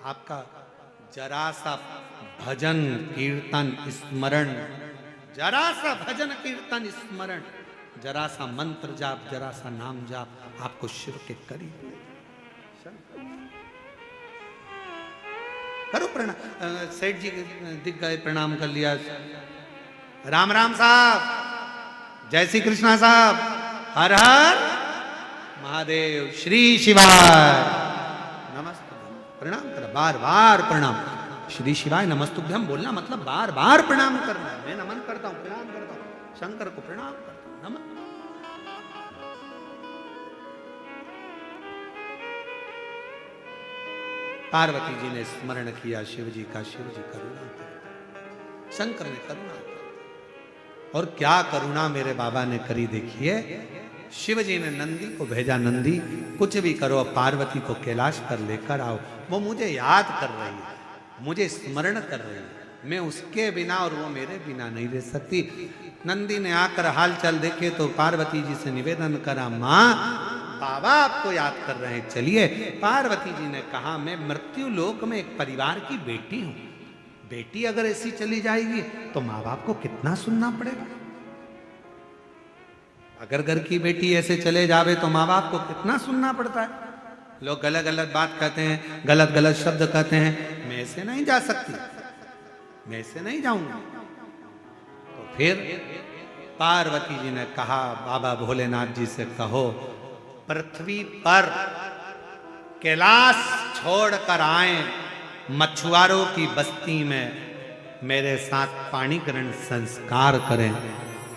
आपका जरा सा भजन कीर्तन स्मरण, जरा सा भजन कीर्तन स्मरण, जरा सा मंत्र जाप, जरा सा नाम जाप आपको शिव के करीब ले जाए। करो प्रणाम। सेठ जी दिख गए, प्रणाम कर लिया। राम राम साहब, जय श्री कृष्णा साहब, हर हर महादेव, श्री शिवाय नमस्ते। प्रणाम कर, बार बार प्रणाम। श्री शिवाय नमस्तुभ्यम बोलना मतलब बार बार प्रणाम करना। मैं नमन करता हूं, प्रणाम करता हूं, शंकर को प्रणाम करता हूं, नमन। पार्वती जी ने स्मरण किया शिव जी का, शिव जी करुणा करते, शंकर ने करुणा की। और क्या करुणा मेरे बाबा ने करी देखिए। शिव जी ने नंदी को भेजा, नंदी कुछ भी करो, पार्वती को कैलाश पर लेकर आओ। वो मुझे याद कर रही है, मुझे स्मरण कर रही है, मैं उसके बिना और वो मेरे बिना नहीं रह सकती। नंदी ने आकर हाल चाल देखे तो पार्वती जी से निवेदन करा, माँ बाबा आपको याद कर रहे हैं, चलिए। पार्वती जी ने कहा, मैं मृत्यु लोक में एक परिवार की बेटी हूं, बेटी अगर ऐसी चली जाएगी तो माँ बाप को कितना सुनना पड़ेगा। अगर घर की बेटी ऐसे चले जावे तो माँ बाप को कितना सुनना पड़ता है। लोग गलत गलत बात कहते हैं, गलत गलत शब्द कहते हैं, मैं ऐसे नहीं जा सकती, मैं ऐसे नहीं जाऊंगी। तो फिर पार्वती जी ने कहा, बाबा भोलेनाथ जी से कहो पृथ्वी पर कैलाश छोड़कर आए, मछुआरों की बस्ती में मेरे साथ पाणी ग्रहण संस्कार करें,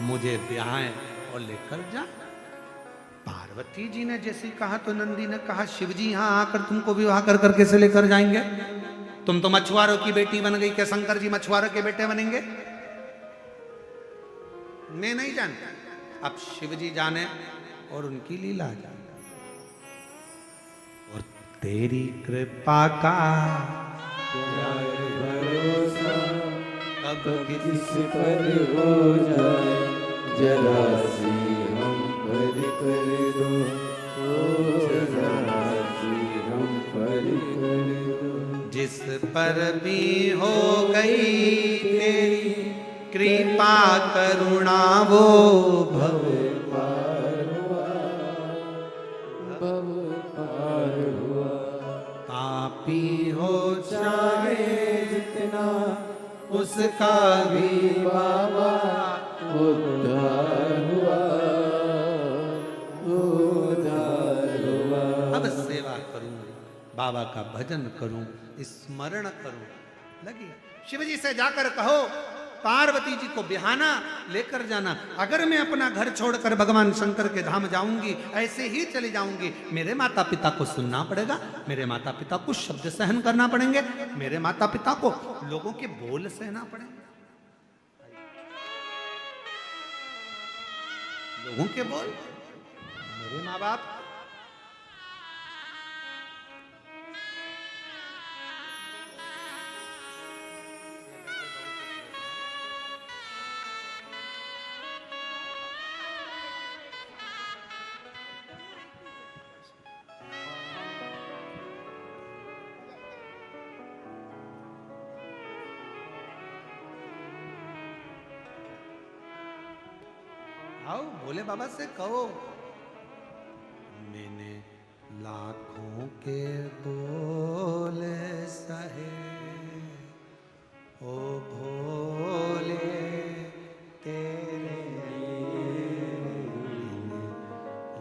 मुझे ब्याहें और लेकर जा। पार्वती जी ने जैसे कहा तो नंदी ने कहा, शिव जी यहां आकर तुमको विवाह कर कर कैसे लेकर जाएंगे? तुम तो मछुआरों की बेटी बन गई, क्या शंकर जी मछुआरों के बेटे बनेंगे? मैं नहीं जानता, अब शिव जी जाने और उनकी लीला जाने। और तेरी कृपा का भरोसा कब किस पर हो जाए, जरा सी हम पर कर दो, जरा सी हम पर कर दो। जिस पर भी हो गई तेरी कृपा करुणा, वो भव पार हुआ, भव पार हुआ। पापी हो चाहे जितना उसका भी बाबा उद्धार हुआ, उद्धार हुआ। अब सेवा करूं, बाबा का भजन करूं, स्मरण करूं, लगी। शिव जी से जाकर कहो पार्वती जी को बिहाना लेकर जाना। अगर मैं अपना घर छोड़कर भगवान शंकर के धाम जाऊंगी, ऐसे ही चली जाऊंगी, मेरे माता पिता को सुनना पड़ेगा, मेरे माता पिता को शब्द सहन करना पड़ेंगे, मेरे माता पिता को लोगों के बोल सहना पड़ेंगे, लोगों के बोल, मेरे माँ बाप। आओ भोले बाबा से कहो, मैंने लाखों के बोल सहे, ओ भोले तेरे मैंने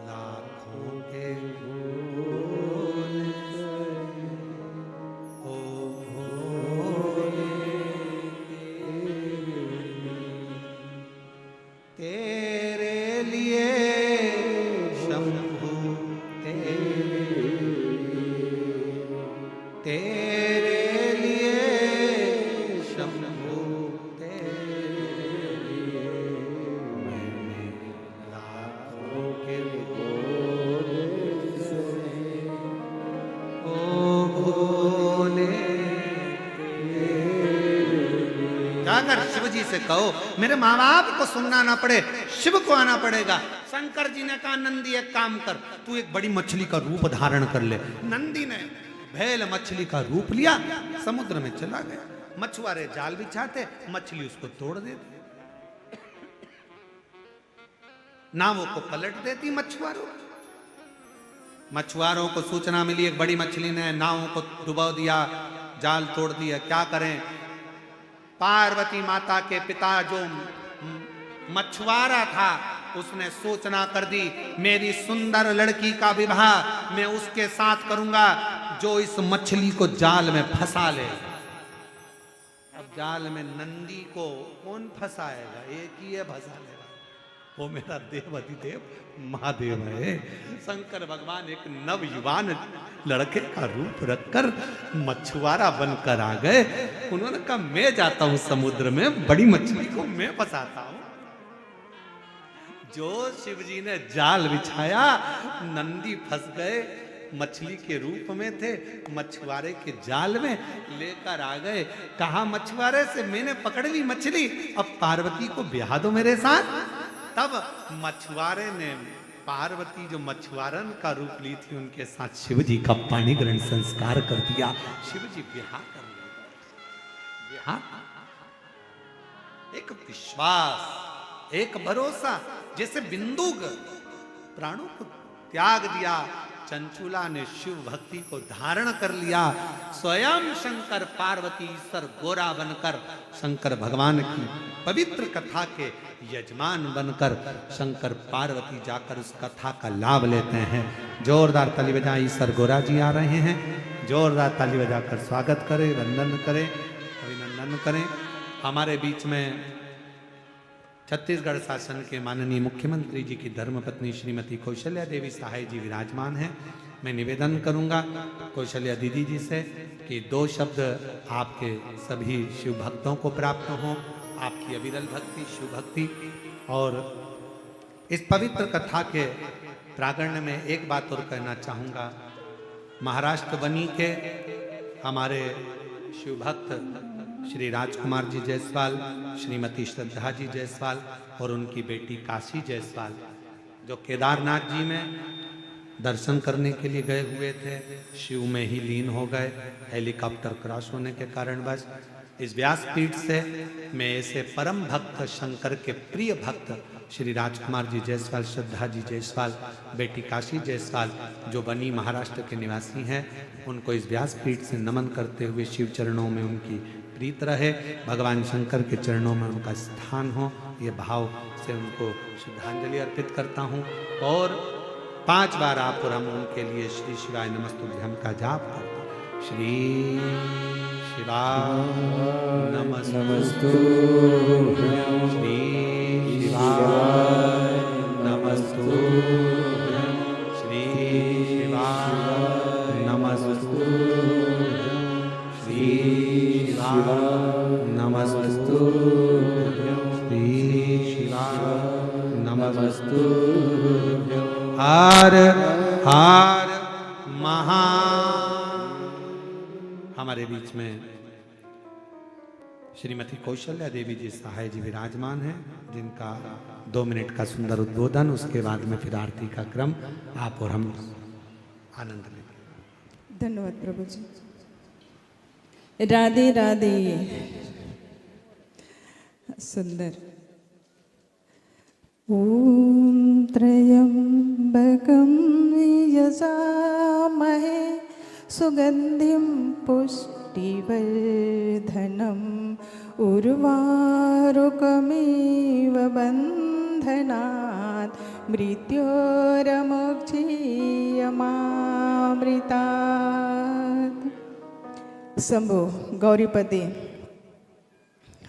लाखों के बोल सहे, ओ भोले तेरे लिए शंभु, तेरे लिए शंभु, तेरे लिए मैंने लाखों के बोल सुने, ओ भोले। जाकर शिव जी से कहो मेरे माँ बाप को सुनना ना पड़े, शिव को आना पड़ेगा। शंकर जी ने कहा, नंदी एक काम कर, तू एक बड़ी मछली का रूप धारण कर ले। नंदी ने भेल मछली का रूप लिया, समुद्र में चला गया। मछुआरे जाल बिछाते, मछली उसको तोड़ देती, नावों को पलट देती मछुआरों। मछुआरों को सूचना मिली एक बड़ी मछली ने नावों को डुबो दिया, जाल तोड़ दिया, क्या करें। पार्वती माता के पिता जो मछुआरा था उसने सूचना कर दी, मेरी सुंदर लड़की का विवाह मैं उसके साथ करूंगा जो इस मछली को जाल में फंसा ले। अब जाल में नंदी को कौन फंसाएगा, एक ही है फंसा लेगा, वो मेरा देव अधिदेव महादेव है। शंकर भगवान एक नवयुवान लड़के का रूप रखकर मछुआरा बनकर आ गए। उन्होंने कहा मैं जाता हूं समुद्र में, बड़ी मछली को मैं फंसाता हूं। जो शिव जी ने जाल बिछाया, नंदी फंस गए, मछली के रूप में थे, मछुआरे के जाल में लेकर आ गए। कहा मछुआरे से मैंने पकड़ ली मछली, अब पार्वती को ब्याह दो मेरे साथ। तब मछुआरे ने पार्वती जो मछुआरन का रूप ली थी उनके साथ शिव जी का पाणी ग्रहण संस्कार कर दिया। शिव जी ब्याह कर लिया। एक विश्वास, एक भरोसा, जैसे बिंदुक प्राणों को त्याग दिया, चंचुला ने शिव भक्ति को धारण कर लिया। स्वयं शंकर पार्वती ईश्वर गोरा बनकर शंकर भगवान की पवित्र कथा के यजमान बनकर शंकर पार्वती जाकर उस कथा का लाभ लेते हैं। जोरदार ताली बजाएं, ईश्वर गोरा जी आ रहे हैं, जोरदार ताली बजाकर स्वागत करें, वंदन करें, अभिनंदन करें। हमारे बीच में छत्तीसगढ़ शासन के माननीय मुख्यमंत्री जी की धर्मपत्नी श्रीमती कौशल्या देवी सहाय जी विराजमान हैं। मैं निवेदन करूंगा कौशल्या दीदी जी से कि 2 शब्द आपके सभी शिव भक्तों को प्राप्त हों, आपकी अविरल भक्ति, शिव भक्ति। और इस पवित्र कथा के प्रांगण में एक बात और कहना चाहूँगा। महाराष्ट्र बनी के हमारे शिव भक्त श्री राजकुमार जी जायसवाल, श्रीमती श्रद्धा जी जायसवाल और उनकी बेटी काशी जायसवाल जो केदारनाथ जी में दर्शन करने के लिए गए हुए थे, शिव में ही लीन हो गए हेलीकॉप्टर क्रैश होने के कारणवश। इस व्यासपीठ से मैं ऐसे परम भक्त शंकर के प्रिय भक्त श्री राजकुमार जी जायसवाल, श्रद्धा जी जायसवाल, बेटी काशी जायसवाल जो बनी महाराष्ट्र के निवासी हैं, उनको इस व्यासपीठ से नमन करते हुए शिव चरणों में उनकी प्रीत रहे, भगवान शंकर के चरणों में उनका स्थान हो, ये भाव से उनको श्रद्धांजलि अर्पित करता हूँ। और 5 बार आप और हम उनके लिए श्री शिवाय नमस्तुभ्यं का जाप करते हैं। श्री शिवाय नमस्तुभ्यं, श्री शिवाय नमस्तुभ्यं, श्री शिवाय नमस्तुभ्यं, श्री नमस्तुभ्यं, श्री शिवाय नमस्तुभ्यं। हर हर महा। हमारे बीच में श्रीमती कौशल्या देवी जी सहाय जी विराजमान हैं, जिनका 2 मिनट का सुंदर उद्बोधन, उसके बाद में फिर आरती का क्रम आप और हम आनंद लेंगे। धन्यवाद प्रभु जी। राधे राधे। सुंदर। ओम त्र्यंबकं यजामहे सुगंधिं पुष्टिवर्धनम् उर्वारुकमेव बन्धनात् मृत्योर्मुक्षीयमामृतात्। शंभो गौरीपति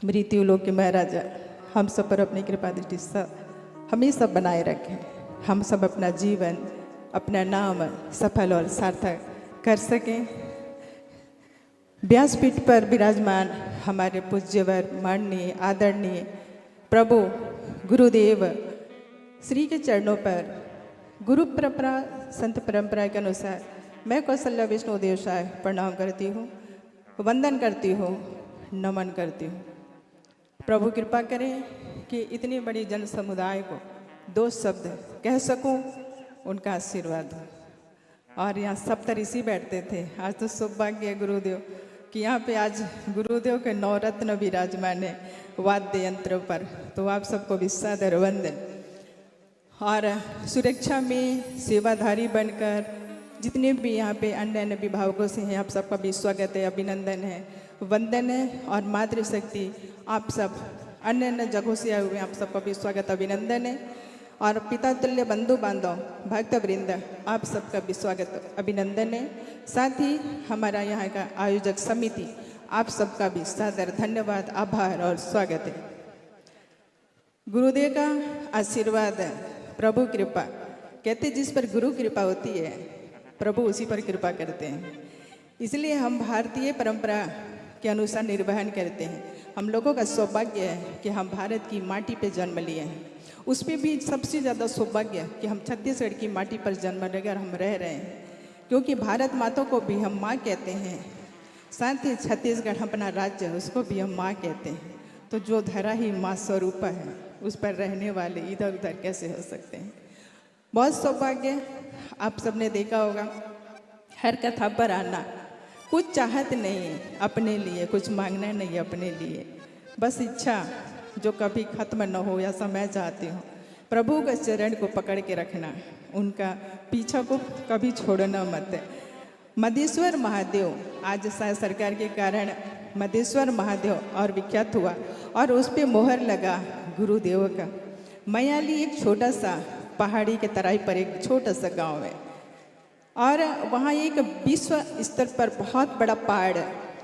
मृत्युलोक के महाराजा हम सब पर अपनी कृपा दृष्टि हमेशा बनाए रखें। हम सब अपना जीवन, अपना नाम सफल और सार्थक कर सकें। व्यासपीठ पर विराजमान हमारे पूज्यवर माननीय आदरणीय प्रभु गुरुदेव श्री के चरणों पर गुरु परंपरा संत परंपरा के अनुसार मैं कौशल्या विष्णु देवसाय प्रणाम करती हूँ, वंदन करती हूँ, नमन करती हूँ। प्रभु कृपा करें कि इतनी बड़ी जन समुदाय को 2 शब्द कह सकूं, उनका आशीर्वाद हो। और यहाँ सप्तऋषि बैठते थे। आज तो सौभाग्य है गुरुदेव कि यहाँ पे आज गुरुदेव के नवरत्न विराजमान है वाद्य यंत्रों पर, तो आप सबको भी सादर वंदन। और सुरक्षा में सेवाधारी बनकर जितने भी यहाँ पे अन्य अन्य विभागों से हैं, आप सबका भी स्वागत है, अभिनंदन है, वंदन है। और मातृशक्ति आप सब अन्य अन्य जगहों से आए हुए हैं, आप सबका भी स्वागत अभिनंदन है। और पिता तुल्य बंधु बांधव भक्त वृंद आप सबका भी स्वागत अभिनंदन है। साथ ही हमारा यहाँ का आयोजक समिति आप सबका भी सादर धन्यवाद, आभार और स्वागत है। गुरुदेव का आशीर्वाद, प्रभु कृपा, कहते जिस पर गुरु कृपा होती है प्रभु उसी पर कृपा करते हैं। इसलिए हम भारतीय परंपरा के अनुसार निर्वहन करते हैं। हम लोगों का सौभाग्य है कि हम भारत की माटी पे जन्म लिए हैं। उस पर भी सबसे ज़्यादा सौभाग्य कि हम छत्तीसगढ़ की माटी पर जन्म लेकर हम रह रहे हैं, क्योंकि भारत माता को भी हम माँ कहते हैं। साथ ही छत्तीसगढ़ अपना राज्य है, उसको भी हम माँ कहते हैं। तो जो धरा ही माँ स्वरूप है, उस पर रहने वाले इधर उधर कैसे हो सकते हैं। बहुत सौभाग्य। आप सबने देखा होगा हर कथा पर आना, कुछ चाहत नहीं अपने लिए, कुछ मांगना नहीं अपने लिए, बस इच्छा जो कभी खत्म न हो, ऐसा मैं चाहती हूँ। प्रभु के चरण को पकड़ के रखना, उनका पीछा को कभी छोड़ना मत। मदेश्वर महादेव आज शायद सरकार के कारण मदेश्वर महादेव और विख्यात हुआ और उस पर मोहर लगा गुरुदेव का। मयाली एक छोटा सा पहाड़ी के तराई पर एक छोटा सा गांव है और वहाँ एक विश्व स्तर पर बहुत बड़ा पहाड़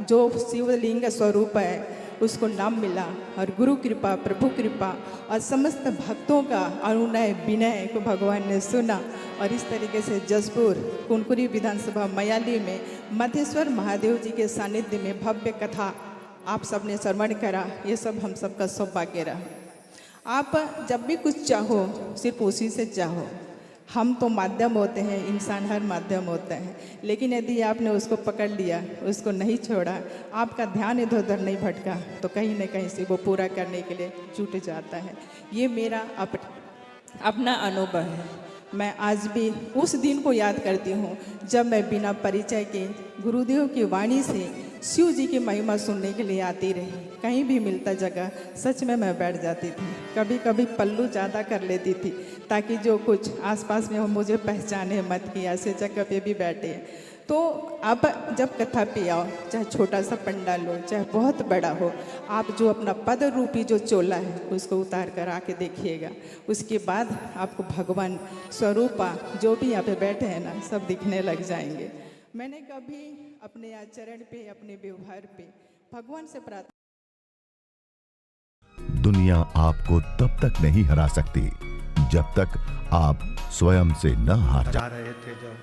जो शिवलिंग स्वरूप है उसको नाम मिला। और गुरु कृपा, प्रभु कृपा और समस्त भक्तों का अनुनय विनय को भगवान ने सुना और इस तरीके से जसपुर कुनकुरी विधानसभा मयाली में मधेश्वर महादेव जी के सानिध्य में भव्य कथा आप सबने श्रवण करा। ये सब हम सबका सौभाग्य रहा। आप जब भी कुछ चाहो सिर्फ उसी से चाहो। हम तो माध्यम होते हैं, इंसान हर माध्यम होता है, लेकिन यदि आपने उसको पकड़ लिया, उसको नहीं छोड़ा, आपका ध्यान इधर उधर नहीं भटका, तो कहीं न कहीं से वो पूरा करने के लिए जुट जाता है। ये मेरा अपना अनुभव है। मैं आज भी उस दिन को याद करती हूँ जब मैं बिना परिचय के गुरुदेव की वाणी से शिव जी की महिमा सुनने के लिए आती रही। कहीं भी मिलता जगह सच में मैं बैठ जाती थी। कभी कभी पल्लू ज़्यादा कर लेती थी ताकि जो कुछ आसपास में हो मुझे पहचाने मत कि ऐसे जगह पे भी बैठे। तो अब जब कथा पे आओ, चाहे छोटा सा पंडाल हो चाहे बहुत बड़ा हो, आप जो अपना पद रूपी जो चोला है उसको उतार कर आके देखिएगा। उसके बाद आपको भगवान स्वरूपा जो भी यहाँ पे बैठे हैं ना, सब दिखने लग जाएंगे। मैंने कभी अपने आचरण पे, अपने व्यवहार पे भगवान से प्रार्थना, दुनिया आपको तब तक नहीं हरा सकती जब तक आप स्वयं से न हार जा रहे थे जब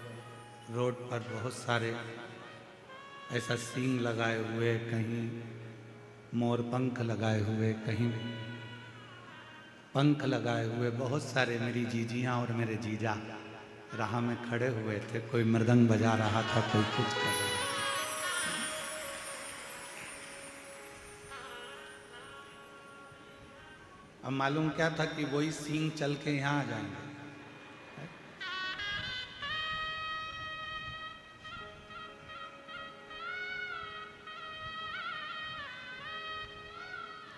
रोड पर बहुत सारे ऐसा सींग लगाए हुए, कहीं मोर पंख लगाए हुए, कहीं पंख लगाए हुए, बहुत सारे मेरी जीजियाँ और मेरे जीजा राह में खड़े हुए थे। कोई मृदंग बजा रहा था, कोई कुछ कर रहा था। अब मालूम क्या था कि वही सींग चल के यहाँ आ जाएंगे।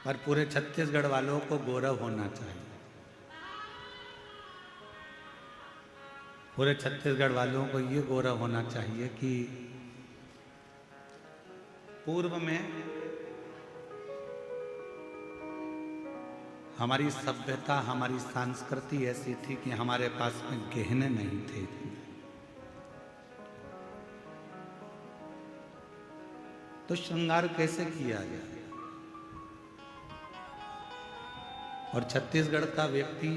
पर पूरे छत्तीसगढ़ वालों को गौरव होना चाहिए। पूरे छत्तीसगढ़ वालों को ये गौरव होना चाहिए कि पूर्व में हमारी सभ्यता, हमारी संस्कृति ऐसी थी कि हमारे पास में गहने नहीं थे। तो श्रृंगार कैसे किया गया? और छत्तीसगढ़ का व्यक्ति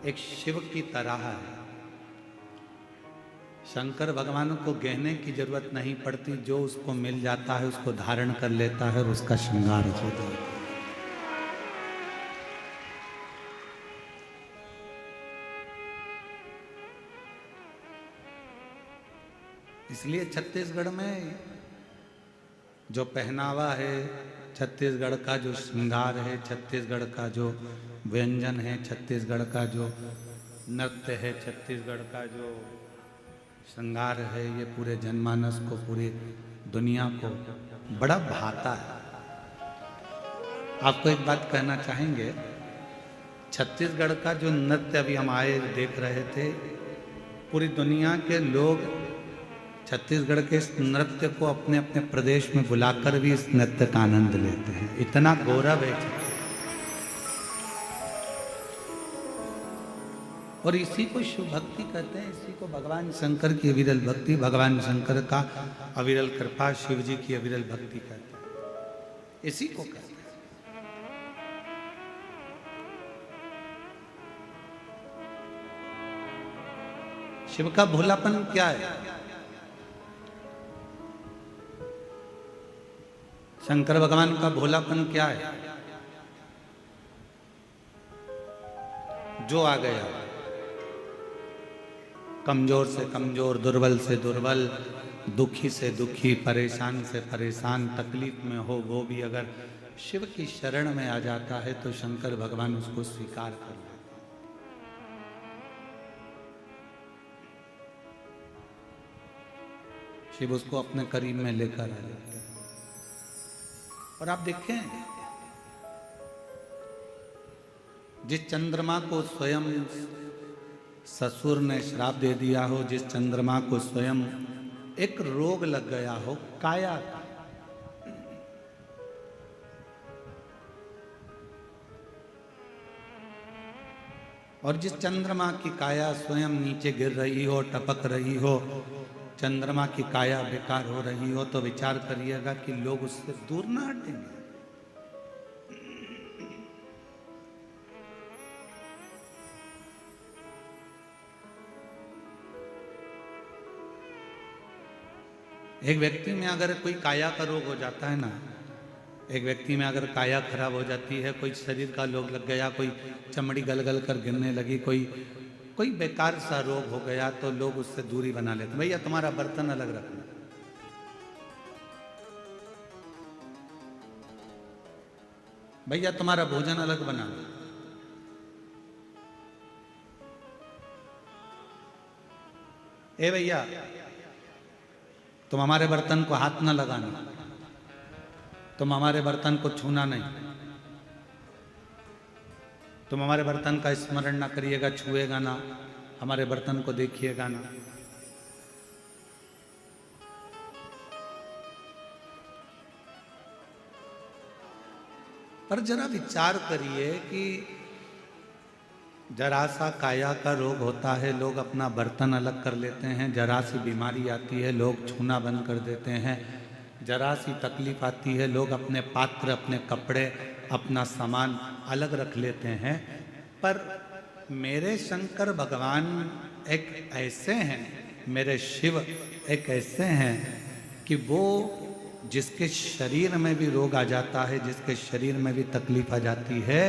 एक शिव की तरह है। शंकर भगवान को गहने की जरूरत नहीं पड़ती, जो उसको मिल जाता है उसको धारण कर लेता है और उसका श्रृंगार हो जाता है। इसलिए छत्तीसगढ़ में जो पहनावा है, छत्तीसगढ़ का जो श्रृंगार है, छत्तीसगढ़ का जो व्यंजन है, छत्तीसगढ़ का जो नृत्य है, छत्तीसगढ़ का जो श्रृंगार है, ये पूरे जनमानस को, पूरी दुनिया को बड़ा भाता है। आपको एक बात कहना चाहेंगे, छत्तीसगढ़ का जो नृत्य अभी हम आए देख रहे थे, पूरी दुनिया के लोग छत्तीसगढ़ के इस नृत्य को अपने अपने प्रदेश में बुलाकर भी इस नृत्य का आनंद लेते हैं। इतना गौरव है। और इसी को शिव भक्ति कहते हैं, इसी को भगवान शंकर की अविरल भक्ति, भगवान शंकर का अविरल कृपा, शिव जी की अविरल भक्ति कहते हैं, इसी को कहते हैं। शिव का भोलापन क्या है? शंकर भगवान का भोलापन क्या है? जो आ गया, कमजोर से कमजोर, दुर्बल से दुर्बल, दुखी से दुखी, परेशान से परेशान, तकलीफ में हो, वो भी अगर शिव की शरण में आ जाता है तो शंकर भगवान उसको स्वीकार कर लेते हैं। शिव उसको अपने करीब में लेकर आ जाते हैं। और आप देखें, जिस चंद्रमा को स्वयं ससुर ने श्राप दे दिया हो, जिस चंद्रमा को स्वयं एक रोग लग गया हो काया का, और जिस चंद्रमा की काया स्वयं नीचे गिर रही हो, टपक रही हो, चंद्रमा की काया बेकार हो रही हो, तो विचार करिएगा कि लोग उससे दूर ना हटेंगे। एक व्यक्ति में अगर कोई काया का रोग हो जाता है ना, एक व्यक्ति में अगर काया खराब हो जाती है, कोई शरीर का रोग लग गया, कोई चमड़ी गल गल कर गिरने लगी, कोई बेकार सा रोग हो गया, तो लोग उससे दूरी बना लेते। भैया तुम्हारा बर्तन अलग रखना, भैया तुम्हारा भोजन अलग बनाना, ए भैया तुम हमारे बर्तन को हाथ न लगाना, तुम हमारे बर्तन को छूना नहीं, तुम हमारे बर्तन का स्मरण ना करिएगा, छुएगा ना, हमारे बर्तन को देखिएगा ना। पर जरा विचार करिए कि जरा सा काया का रोग होता है, लोग अपना बर्तन अलग कर लेते हैं, जरा सी बीमारी आती है, लोग छूना बंद कर देते हैं, जरा सी तकलीफ आती है, लोग अपने पात्र, अपने कपड़े, अपना सामान अलग रख लेते हैं। पर मेरे शंकर भगवान एक ऐसे हैं, मेरे शिव एक ऐसे हैं कि वो जिसके शरीर में भी रोग आ जाता है, जिसके शरीर में भी तकलीफ आ जाती है,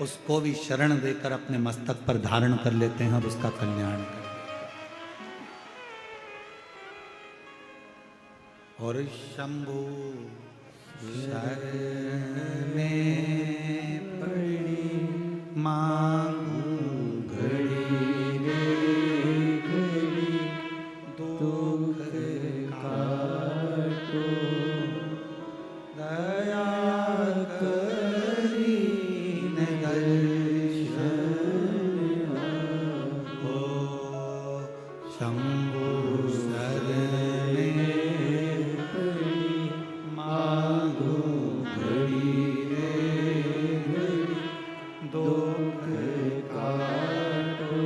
उसको भी शरण देकर अपने मस्तक पर धारण कर लेते हैं और उसका कल्याण करते हैं। और शंभु शरण में पड़ी मांगू घड़ी रे घड़ी, दुख काटो दया करी शंभु शरण मांगो घड़ी रे घड़ी, दुख काटो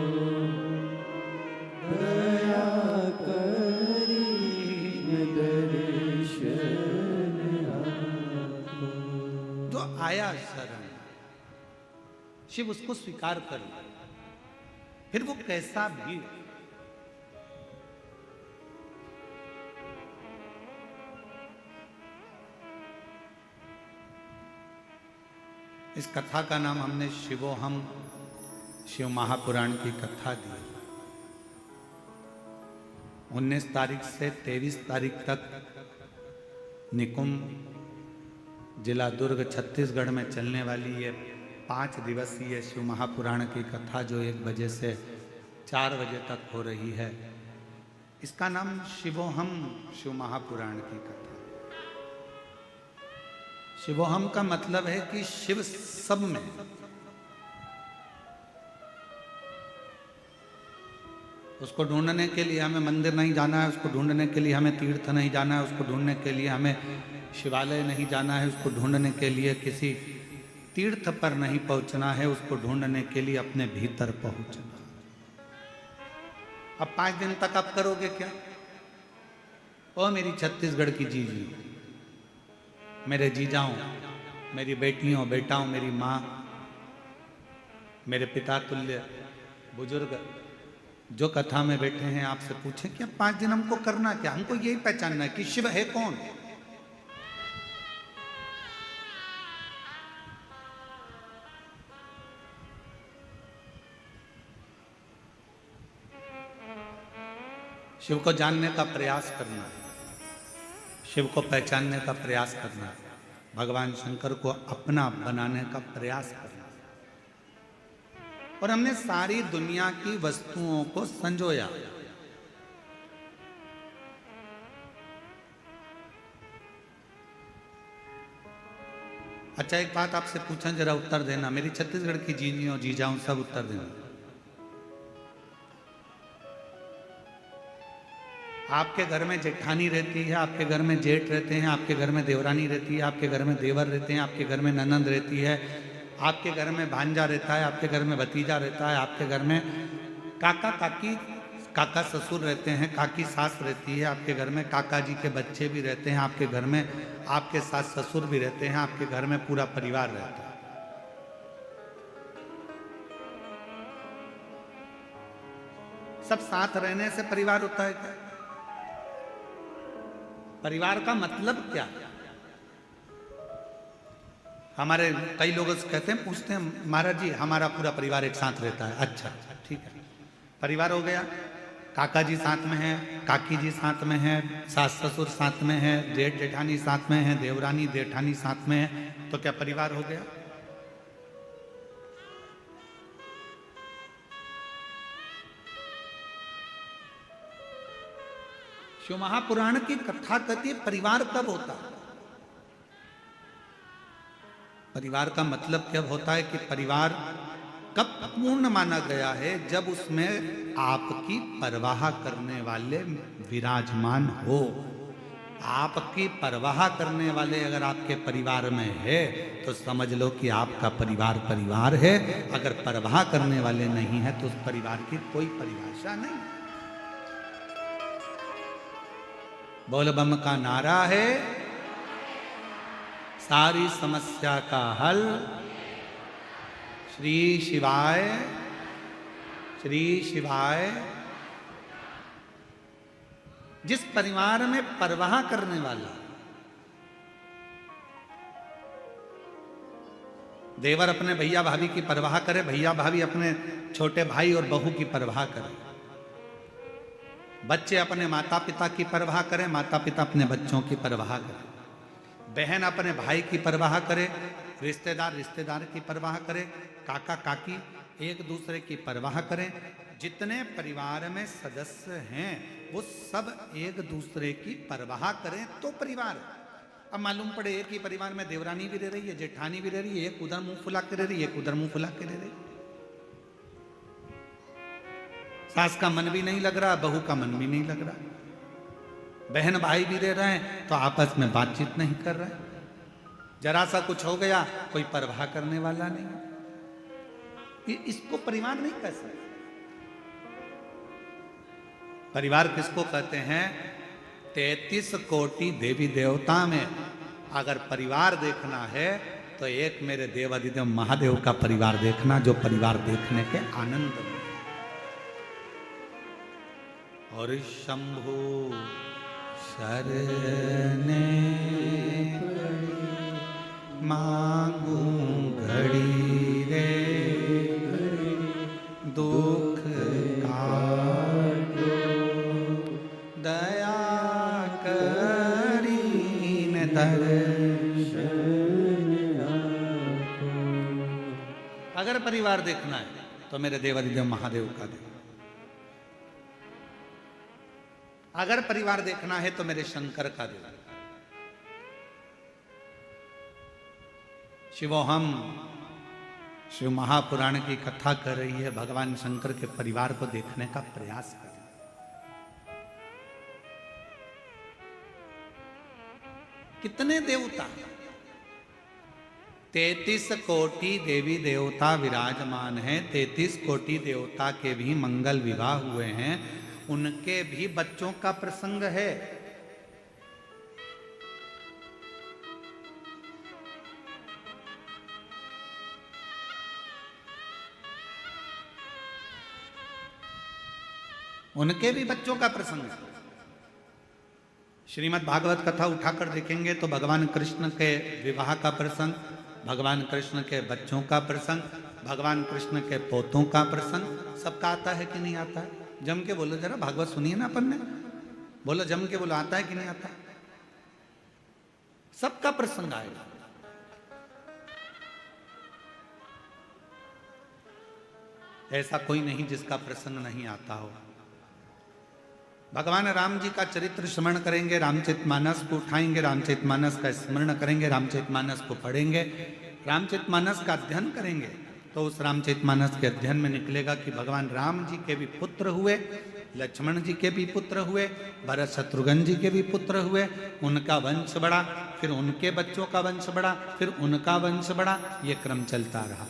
दया करी दर्शन आपको। जो आया शरण, शिव उसको स्वीकार कर ले, फिर वो कैसा भी। इस कथा का नाम हमने शिवोहम, शिव महापुराण की कथा दी। 19 तारीख से 23 तारीख तक निकुंभ जिला दुर्ग छत्तीसगढ़ में चलने वाली ये 5 दिवसीय शिव महापुराण की कथा, जो 1 बजे से 4 बजे तक हो रही है, इसका नाम शिवोहम, शिव महापुराण की कथा। शिवोहम का मतलब है कि शिव सब में। उसको ढूंढने के लिए हमें मंदिर नहीं जाना है, उसको ढूंढने के लिए हमें तीर्थ नहीं जाना है, उसको ढूंढने के लिए हमें शिवालय नहीं जाना है, उसको ढूंढने के लिए किसी तीर्थ पर नहीं पहुंचना है, उसको ढूंढने के लिए अपने भीतर पहुंचना। अब 5 दिन तक आप करोगे क्या? ओ मेरी छत्तीसगढ़ की जीजी, मेरे जीजाओं, मेरी बेटियों बेटाओं, मेरी माँ, मेरे पिता तुल्य बुजुर्ग जो कथा में बैठे हैं, आपसे पूछें कि अब 5 दिन हमको करना क्या? हमको यही पहचानना है कि शिव है कौन। शिव को जानने का प्रयास करना है, शिव को पहचानने का प्रयास करना है, भगवान शंकर को अपना बनाने का प्रयास करना है। और हमने सारी दुनिया की वस्तुओं को संजोया। अच्छा, एक बात आपसे पूछा, जरा उत्तर देना, मेरी छत्तीसगढ़ की जीजियों जीजाओं सब उत्तर देना। आपके घर में जेठानी रहती है, आपके घर में जेठ रहते हैं, आपके घर में देवरानी रहती है, आपके घर में देवर रहते हैं, आपके घर में ननंद रहती है, आपके घर में भांजा रहता है, आपके घर में भतीजा रहता है, आपके घर में काका काकी, काका ससुर रहते हैं, काकी सास रहती है, आपके घर में काका जी के बच्चे भी रहते हैं, आपके घर में आपके सास ससुर भी रहते हैं, आपके घर में पूरा परिवार रहता है। सब साथ रहने से परिवार होता है क्या? परिवार का मतलब क्या है? हमारे कई लोग कहते हैं, पूछते हैं, महाराज जी हमारा पूरा परिवार एक साथ रहता है। अच्छा ठीक है, परिवार हो गया, काका जी साथ में है, काकी जी साथ में है, सास ससुर साथ में है, जेठ जेठानी साथ में है, देवरानी जेठानी साथ में है, तो क्या परिवार हो गया? शिव महापुराण की कथा कहती है परिवार कब होता है? परिवार का मतलब क्या होता है कि परिवार कब पूर्ण माना गया है? जब उसमें आपकी परवाह करने वाले विराजमान हो। आपकी परवाह करने वाले अगर आपके परिवार में है तो समझ लो कि आपका परिवार परिवार है। अगर परवाह करने वाले नहीं है तो उस परिवार की कोई परिभाषा नहीं। बोल बम का नारा है, सारी समस्या का हल श्री शिवाय, श्री शिवाय। जिस परिवार में परवाह करने वाला, देवर अपने भैया भाभी की परवाह करे, भैया भाभी अपने छोटे भाई और बहू की परवाह करे, बच्चे अपने माता पिता की परवाह करें, माता पिता अपने बच्चों की परवाह करें, बहन अपने भाई की परवाह करे, रिश्तेदार रिश्तेदार की परवाह करे, काका काकी एक दूसरे की परवाह करें। जितने परिवार में सदस्य हैं वो सब एक दूसरे की परवाह करें तो परिवार। अब मालूम पड़े एक ही परिवार में देवरानी भी रह रही है, जेठानी भी रह रही है, एक उधर मुंह फुला के रह रही है, एक उधर मुंह फुला के रह रही है, सास का मन भी नहीं लग रहा, बहू का मन भी नहीं लग रहा, बहन भाई भी रह रहे हैं तो आपस में बातचीत नहीं कर रहे, जरा सा कुछ हो गया कोई परवाह करने वाला नहीं। इसको परिवार नहीं कह सकते। परिवार किसको कहते हैं? 33 कोटि देवी देवता में अगर परिवार देखना है तो एक मेरे देवादिदेव महादेव का परिवार देखना, जो परिवार देखने के आनंद में। और शंभु शरणे मांगू घड़ी रे, दुख काटो दया करीन दर्शन। अगर परिवार देखना है तो मेरे देवादिदेव महादेव का देखो। अगर परिवार देखना है तो मेरे शंकर का देखो। शिवोहम शिव महापुराण की कथा कर रही है, भगवान शंकर के परिवार को देखने का प्रयास कर। कितने देवता, 33 कोटि देवी देवता विराजमान हैं। 33 कोटि देवता के भी मंगल विवाह हुए हैं, उनके भी बच्चों का प्रसंग है। उनके भी बच्चों का प्रसंग है। श्रीमद् भागवत कथा उठाकर देखेंगे तो भगवान कृष्ण के विवाह का प्रसंग, भगवान कृष्ण के बच्चों का प्रसंग, भगवान कृष्ण के पोतों का प्रसंग सबका आता है कि नहीं आता है? जम के बोलो जरा, भागवत सुनिए ना अपन ने, बोलो जम के बोलो, आता है कि नहीं आता? सबका प्रसंग आएगा। ऐसा कोई नहीं जिसका प्रसंग नहीं आता हो। भगवान राम जी का चरित्र स्मरण करेंगे, रामचरितमानस को उठाएंगे, रामचरितमानस का स्मरण करेंगे, रामचरितमानस को पढ़ेंगे, रामचरितमानस का अध्ययन करेंगे, तो उस रामचरितमानस के अध्ययन में निकलेगा कि भगवान राम जी के भी पुत्र हुए, लक्ष्मण जी के भी पुत्र हुए, भरत शत्रुघ्न जी के भी पुत्र हुए, उनका वंश बढ़ा, फिर उनके बच्चों का वंश बढ़ा, फिर उनका वंश बढ़ा, ये क्रम चलता रहा।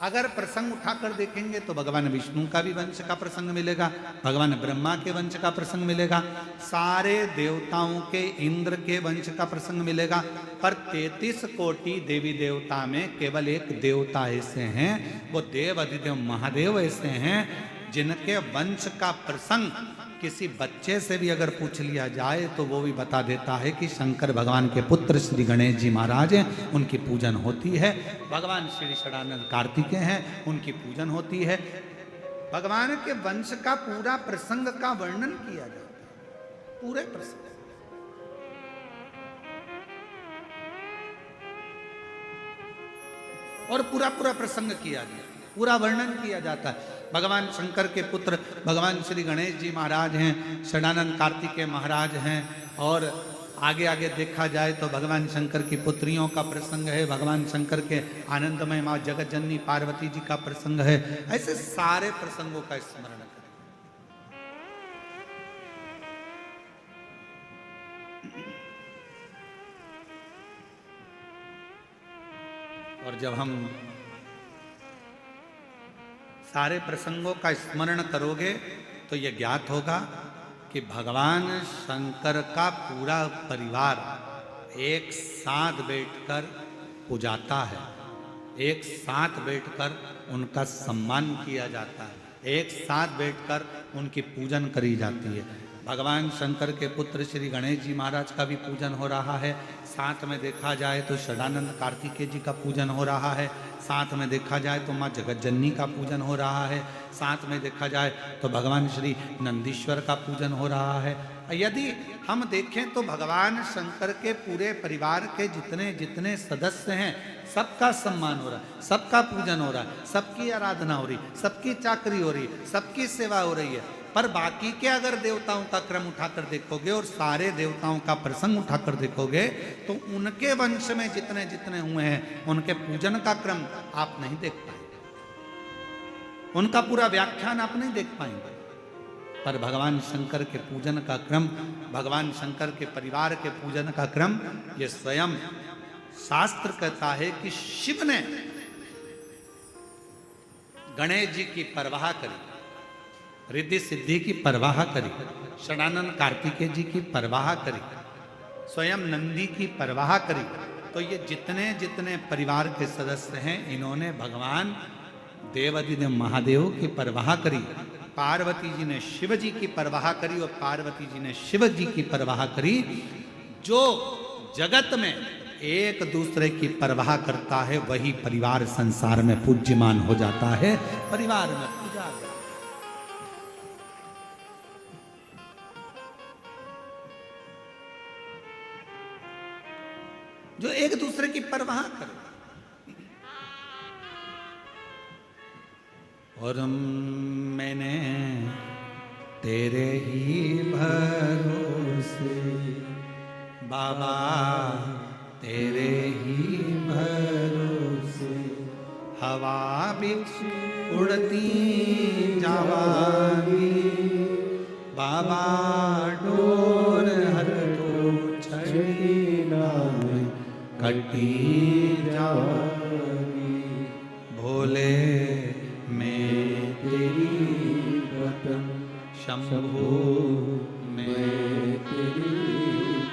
अगर प्रसंग उठाकर देखेंगे तो भगवान विष्णु का भी वंश का प्रसंग मिलेगा, भगवान ब्रह्मा के वंश का प्रसंग मिलेगा, सारे देवताओं के, इंद्र के वंश का प्रसंग मिलेगा। पर 33 कोटि देवी देवता में केवल एक देवता ऐसे हैं, वो देव अधिदेव महादेव ऐसे हैं जिनके वंश का प्रसंग किसी बच्चे से भी अगर पूछ लिया जाए तो वो भी बता देता है कि शंकर भगवान के पुत्र श्री गणेश जी महाराज हैं, उनकी पूजन होती है। भगवान श्री षडानंद कार्तिकेय हैं, उनकी पूजन होती है। भगवान के वंश का पूरा प्रसंग का वर्णन किया जाता है, पूरे प्रसंग। और पूरा पूरा प्रसंग किया जाता है, पूरा वर्णन किया जाता है। भगवान शंकर के पुत्र भगवान श्री गणेश जी महाराज हैं, षडानंद कार्तिकेय महाराज हैं, और आगे आगे देखा जाए तो भगवान शंकर की पुत्रियों का प्रसंग है, भगवान शंकर के आनंदमय माँ जगत जननी पार्वती जी का प्रसंग है। ऐसे सारे प्रसंगों का स्मरण करें। और जब हम सारे प्रसंगों का स्मरण करोगे तो यह ज्ञात होगा कि भगवान शंकर का पूरा परिवार एक साथ बैठकर पूजाता है, एक साथ बैठकर उनका सम्मान किया जाता है, एक साथ बैठकर उनकी पूजन करी जाती है। भगवान शंकर के पुत्र श्री गणेश जी महाराज का भी पूजन हो रहा है, साथ में देखा जाए तो षडानंद कार्तिकेय जी का पूजन हो रहा है, साथ में देखा जाए तो माँ जगत जननी का पूजन हो रहा है, साथ में देखा जाए तो भगवान श्री नंदीश्वर का पूजन हो रहा है। यदि हम देखें तो भगवान शंकर के पूरे परिवार के जितने जितने सदस्य हैं सबका सम्मान हो रहा है, सबका पूजन हो रहा है, सबकी आराधना हो रही, सबकी चाकरी हो रही, सबकी सेवा हो रही है। पर बाकी के अगर देवताओं का क्रम उठाकर देखोगे और सारे देवताओं का प्रसंग उठाकर देखोगे तो उनके वंश में जितने जितने हुए हैं उनके पूजन का क्रम आप नहीं देख पाएंगे, उनका पूरा व्याख्यान आप नहीं देख पाएंगे। पर भगवान शंकर के पूजन का क्रम, भगवान शंकर के परिवार के पूजन का क्रम, ये स्वयं शास्त्र कहता है कि शिव ने गणेश जी की परवाह करी, रिद्धि सिद्धि की परवाह करी, षडानंद कार्तिकेय जी की परवाह करी, स्वयं नंदी की परवाह करी। तो ये जितने जितने परिवार के सदस्य हैं इन्होंने भगवान देवाधिदेव महादेव की परवाह करी। पार्वती जी ने शिव जी की परवाह करी और पार्वती जी ने शिव जी की परवाह करी। जो जगत में एक दूसरे की परवाह करता है वही परिवार संसार में पूज्यमान हो जाता है, परिवार में पूजा। जो एक दूसरे की परवाह करे। और मैंने तेरे ही भरोसे बाबा, तेरे ही भरोसे हवा बिच उड़ती जावागी बाबा, डोर हर तो छड़ी नाम कटी जावागी। भोले मैं तेरी वतन, शंभू मैं तेरी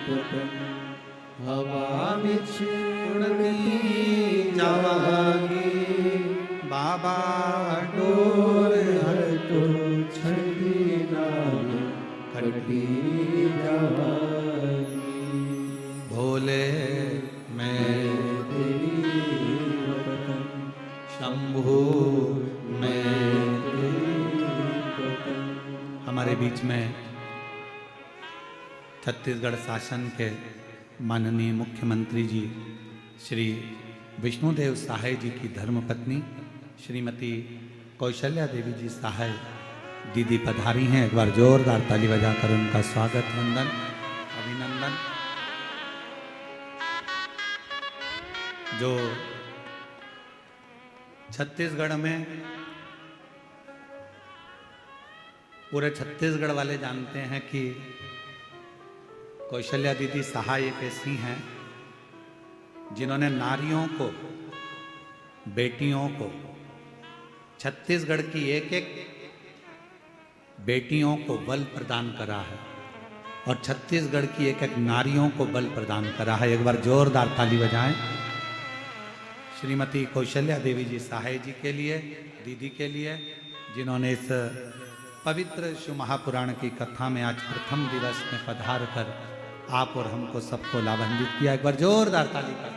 वतन, हवा बिच उड़ती जावागी बाबा, डोर हर तो छड़ी नाम कटी जावागी। भोले मैं तेरी वतन, शंभू मैं तेरी वतन। हमारे बीच में छत्तीसगढ़ शासन के माननीय मुख्यमंत्री जी श्री विष्णुदेव सहाय जी की धर्मपत्नी श्रीमती कौशल्या देवी जी सहाय दीदी पधारी हैं। एक बार जोरदार ताली बजाकर उनका स्वागत, वंदन, अभिनंदन। जो छत्तीसगढ़ में, पूरे छत्तीसगढ़ वाले जानते हैं कि कौशल्या दीदी सहाय एक ऐसी हैं जिन्होंने नारियों को, बेटियों को, छत्तीसगढ़ की एक एक बेटियों को बल प्रदान करा है और छत्तीसगढ़ की एक एक नारियों को बल प्रदान करा है। एक बार जोरदार ताली बजाएं श्रीमती कौशल्या देवी जी सहाय जी के लिए, दीदी के लिए, जिन्होंने इस पवित्र शिव महापुराण की कथा में आज प्रथम दिवस में पधार कर आप और हमको सबको लाभान्वित किया। एक बार जोरदार ताली कर।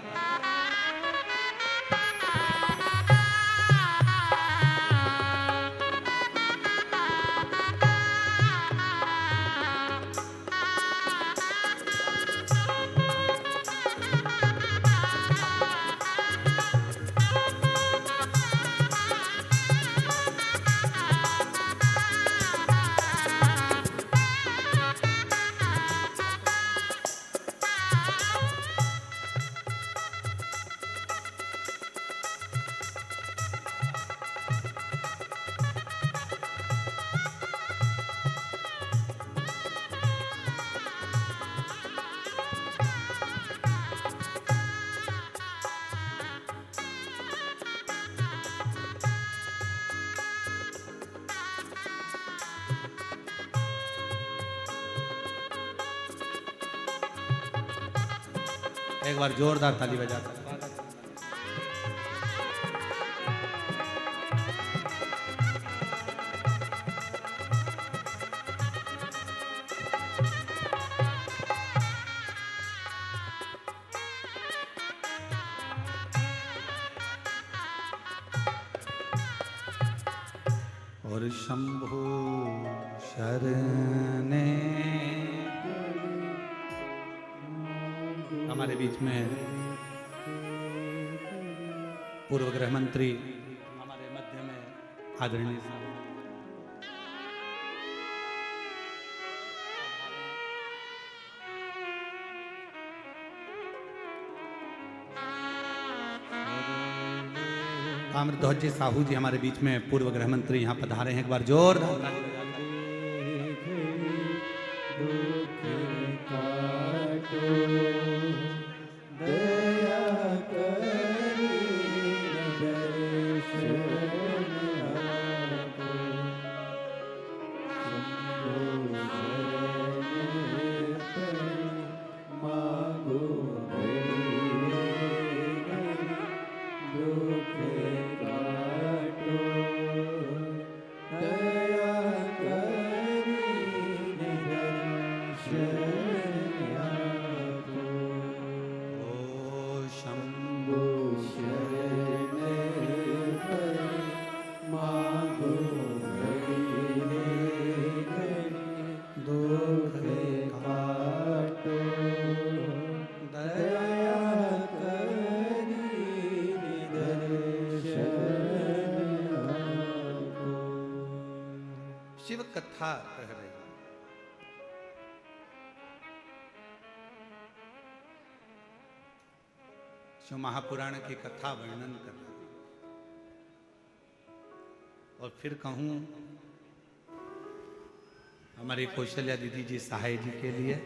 एक बार जोरदार ताली बजाकर और शंभु शरणे। हमारे बीच में पूर्व गृह मंत्री हमारे मध्य में आदरणीय ताम्रध्वज जी साहू जी हमारे बीच में पूर्व गृह मंत्री यहाँ पधारे हैं। एक बार जोरदार शिव कथा कह रहे। शिव महापुराण की कथा वर्णन करना और फिर कहूं हमारी कौशल्या दीदी जी सहाय जी के लिए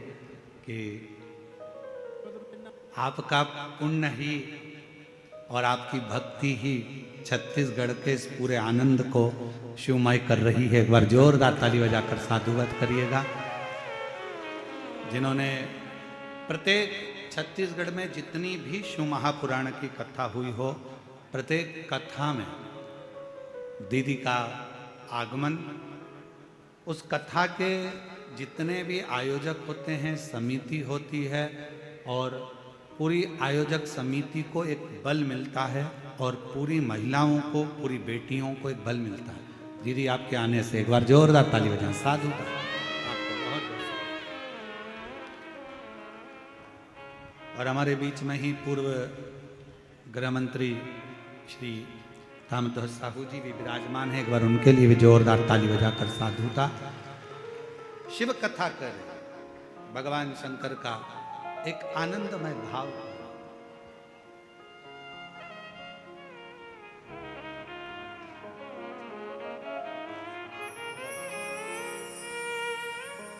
कि आपका पुण्य ही और आपकी भक्ति ही छत्तीसगढ़ के इस पूरे आनंद को शिवमय कर रही है। एक बार जोरदार ताली बजाकर साधुवाद करिएगा। जिन्होंने प्रत्येक छत्तीसगढ़ में जितनी भी शिव महापुराण की कथा हुई हो, प्रत्येक कथा में दीदी का आगमन, उस कथा के जितने भी आयोजक होते हैं, समिति होती है और पूरी आयोजक समिति को एक बल मिलता है और पूरी महिलाओं को, पूरी बेटियों को एक बल मिलता है। दीदी आपके आने से एक बार जोरदार ताली बजाएं। साधु का आपको बहुत बहुत और हमारे बीच में ही पूर्व गृह मंत्री श्री रामध्वज साहू जी भी विराजमान है। एक बार उनके लिए भी जोरदार ताली बजाकर साधुता। शिव कथा कर भगवान शंकर का एक आनंदमय भाव,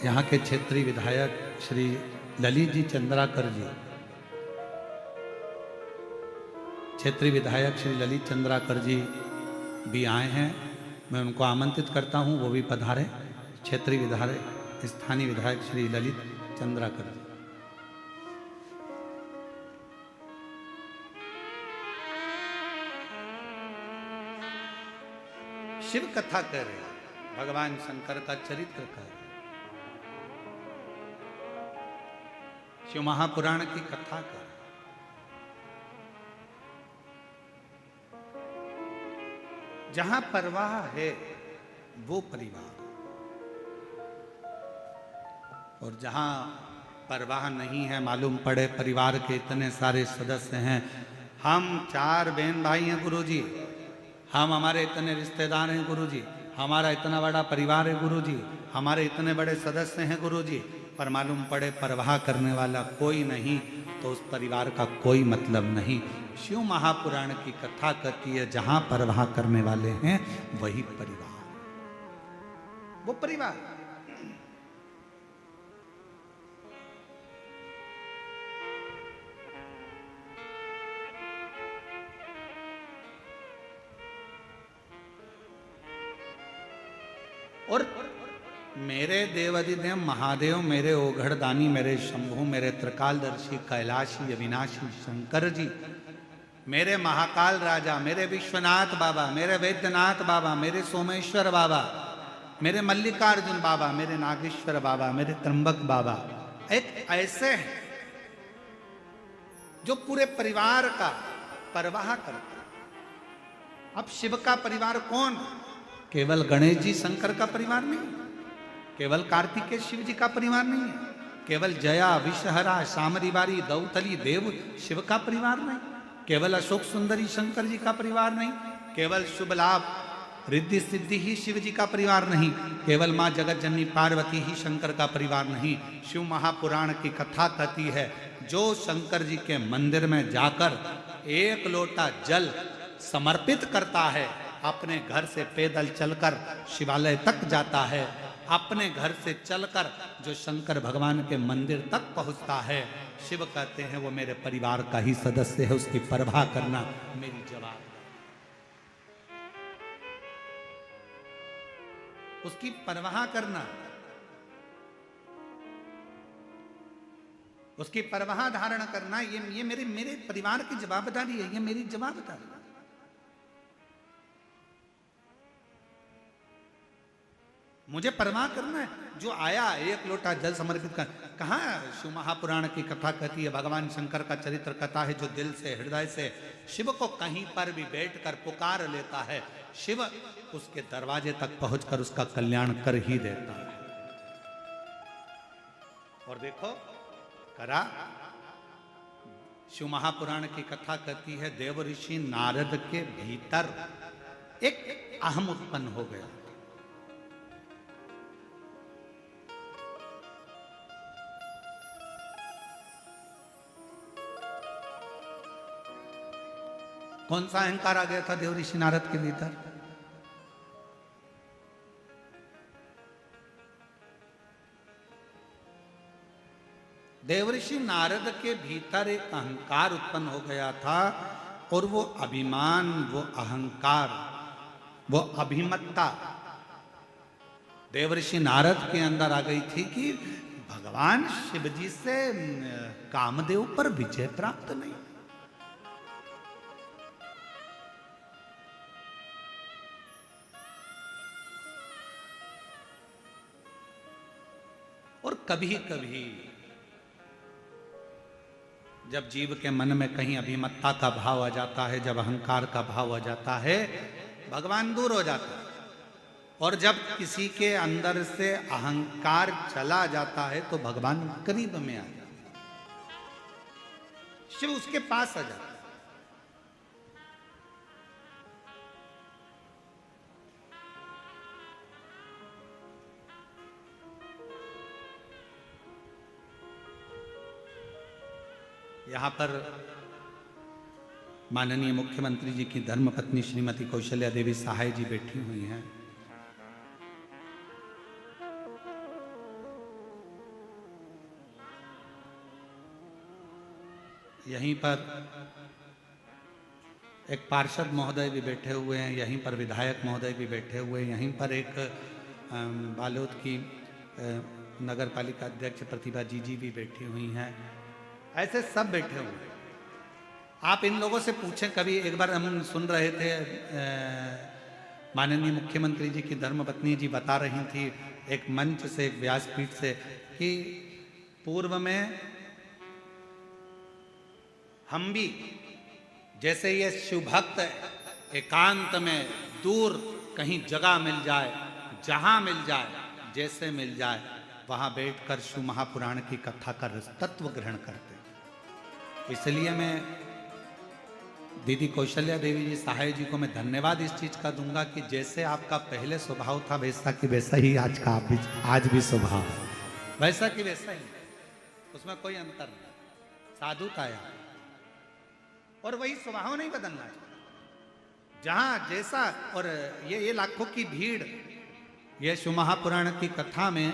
यहाँ के क्षेत्रीय विधायक श्री ललित जी चंद्राकर जी, क्षेत्रीय विधायक श्री ललित चंद्राकर जी भी आए हैं। मैं उनको आमंत्रित करता हूँ, वो भी पधारे। क्षेत्रीय विधायक, स्थानीय विधायक श्री ललित चंद्राकर जी। शिव कथा कर रहे, भगवान शंकर का चरित्र कर रहे, शिव महापुराण की कथा कर। जहां परवाह है वो परिवार, और जहां परवाह नहीं है, मालूम पड़े परिवार के इतने सारे सदस्य हैं, हम 4 बहन भाई हैं गुरुजी, हमारे इतने रिश्तेदार हैं गुरुजी, हमारा इतना बड़ा परिवार है गुरुजी, हमारे इतने बड़े सदस्य हैं गुरुजी, पर मालूम पड़े परवाह करने वाला कोई नहीं, तो उस परिवार का कोई मतलब नहीं। शिव महापुराण की कथा कहती है जहां परवाह करने वाले हैं वही परिवार, वो परिवार। और मेरे देवाधिदेव महादेव, मेरे ओघड़दानी, मेरे शंभु, मेरे त्रिकालदर्शी कैलाशी अविनाशी शंकर जी, मेरे महाकाल राजा, मेरे विश्वनाथ बाबा, मेरे वैद्यनाथ बाबा, मेरे सोमेश्वर बाबा, मेरे मल्लिकार्जुन बाबा, मेरे नागेश्वर बाबा, मेरे त्र्यंबक बाबा, एक ऐसे हैं जो पूरे परिवार का परवाह करते हैं। अब शिव का परिवार कौन? केवल गणेश जी शंकर का परिवार नहीं, केवल कार्तिकेय शिव जी का परिवार नहीं है, केवल जया विषहरा शामरीवारी दौतली देव शिव का परिवार नहीं, केवल अशोक सुंदरी शंकर जी का परिवार नहीं, केवल शुभ लाभ रिद्धि सिद्धि ही शिव जी का परिवार नहीं, केवल माँ जगत जननी पार्वती ही शंकर का परिवार नहीं। शिव महापुराण की कथा कहती है जो शंकर जी के मंदिर में जाकर 1 लोटा जल समर्पित करता है, अपने घर से पैदल चलकर शिवालय तक जाता है, अपने घर से चलकर जो शंकर भगवान के मंदिर तक पहुंचता है, शिव कहते हैं वो मेरे परिवार का ही सदस्य है, उसकी परवाह करना मेरी जवाब, उसकी परवाह करना, उसकी परवाह धारण करना, ये मेरे परिवार की जवाबदारी है, ये मेरी जवाबदारी है। मुझे परवाह करना है। जो आया 1 लोटा जल समर्पित कर, कहाँ शिव महापुराण की कथा कहती है, भगवान शंकर का चरित्र कथा है, जो दिल से हृदय से शिव को कहीं पर भी बैठकर पुकार लेता है, शिव उसके दरवाजे तक पहुंचकर उसका कल्याण कर ही देता है। और देखो करा, शिव महापुराण की कथा कहती है देव ऋषि नारद के भीतर एक अहम उत्पन्न हो गया। कौन सा अहंकार आ गया था देव ऋषि नारद के भीतर? देव ऋषि नारद के भीतर एक अहंकार उत्पन्न हो गया था, और वो अभिमान, वो अहंकार, वो अभिमत्ता देव ऋषि नारद के अंदर आ गई थी कि भगवान शिव जी से कामदेव पर विजय प्राप्त नहीं। और कभी कभी जब जीव के मन में कहीं अभिमत्ता का भाव आ जाता है, जब अहंकार का भाव आ जाता है, भगवान दूर हो जाता है। और जब किसी के अंदर से अहंकार चला जाता है तो भगवान करीब में आ जाता है, शिव उसके पास आ जाता है। यहाँ पर माननीय मुख्यमंत्री जी की धर्मपत्नी श्रीमती कौशल्या देवी सहाय जी बैठी हुई हैं। यहीं पर एक पार्षद महोदय भी बैठे हुए हैं, यहीं पर विधायक महोदय भी बैठे हुए हैं, यहीं पर एक बालोद की नगर पालिका अध्यक्ष प्रतिभा जी भी बैठी हुई हैं। ऐसे सब बैठे हुए हैं। आप इन लोगों से पूछें, कभी एक बार हम सुन रहे थे, माननीय मुख्यमंत्री जी की धर्मपत्नी जी बता रही थी एक मंच से, एक व्यासपीठ से, कि पूर्व में हम भी जैसे ये शिव भक्त एकांत में दूर कहीं जगह मिल जाए, जहां मिल जाए, जैसे मिल जाए, वहां बैठकर शिव महापुराण की कथा का रस तत्व ग्रहण करते। इसलिए मैं दीदी कौशल्या देवी जी सहाय जी को मैं धन्यवाद इस चीज का दूंगा कि जैसे आपका पहले स्वभाव था वैसा कि वैसा ही आज का आज भी स्वभाव है, वैसा कि वैसा ही, उसमें कोई अंतर नहीं, साधुता है और वही स्वभाव नहीं बदलना चाहिए। जहां जैसा, और ये लाखों की भीड़, ये शिव महापुराण की कथा में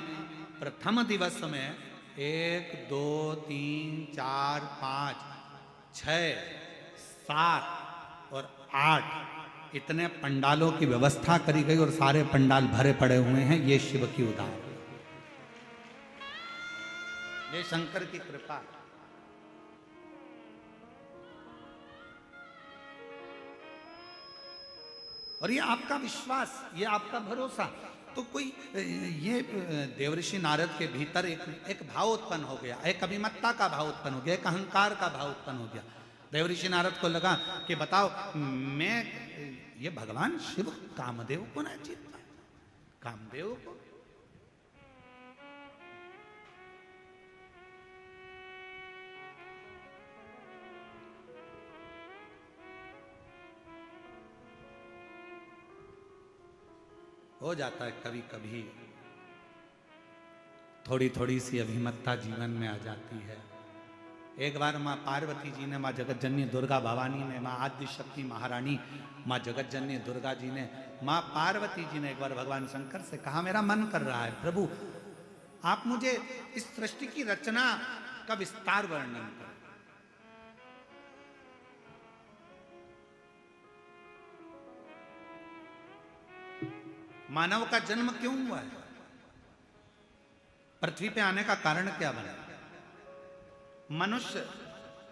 प्रथम दिवस में 1 2 3 4 5 6 7 और 8 इतने पंडालों की व्यवस्था करी गई और सारे पंडाल भरे पड़े हुए हैं। ये शिव की उदाहरण, ये शंकर की कृपा। और ये आपका विश्वास, ये आपका भरोसा। तो कोई ये देवऋषि नारद के भीतर एक भाव उत्पन्न हो गया, एक अभिमत्ता का भाव उत्पन्न हो गया, एक अहंकार का भाव उत्पन्न हो गया। देवऋषि नारद को लगा कि बताओ, मैं ये भगवान शिव कामदेव को ना जीत पाए, कामदेव को। हो जाता है कभी कभी, थोड़ी थोड़ी सी अभिमत्ता जीवन में आ जाती है। एक बार माँ पार्वती जी ने, माँ जगतजननी दुर्गा भवानी ने, माँ आदि शक्ति महारानी माँ जगतजननी दुर्गा जी ने, माँ पार्वती जी ने एक बार भगवान शंकर से कहा, मेरा मन कर रहा है प्रभु, आप मुझे इस सृष्टि की रचना का विस्तार वर्णन करें। मानव का जन्म क्यों हुआ है? पृथ्वी पे आने का कारण क्या बना? मनुष्य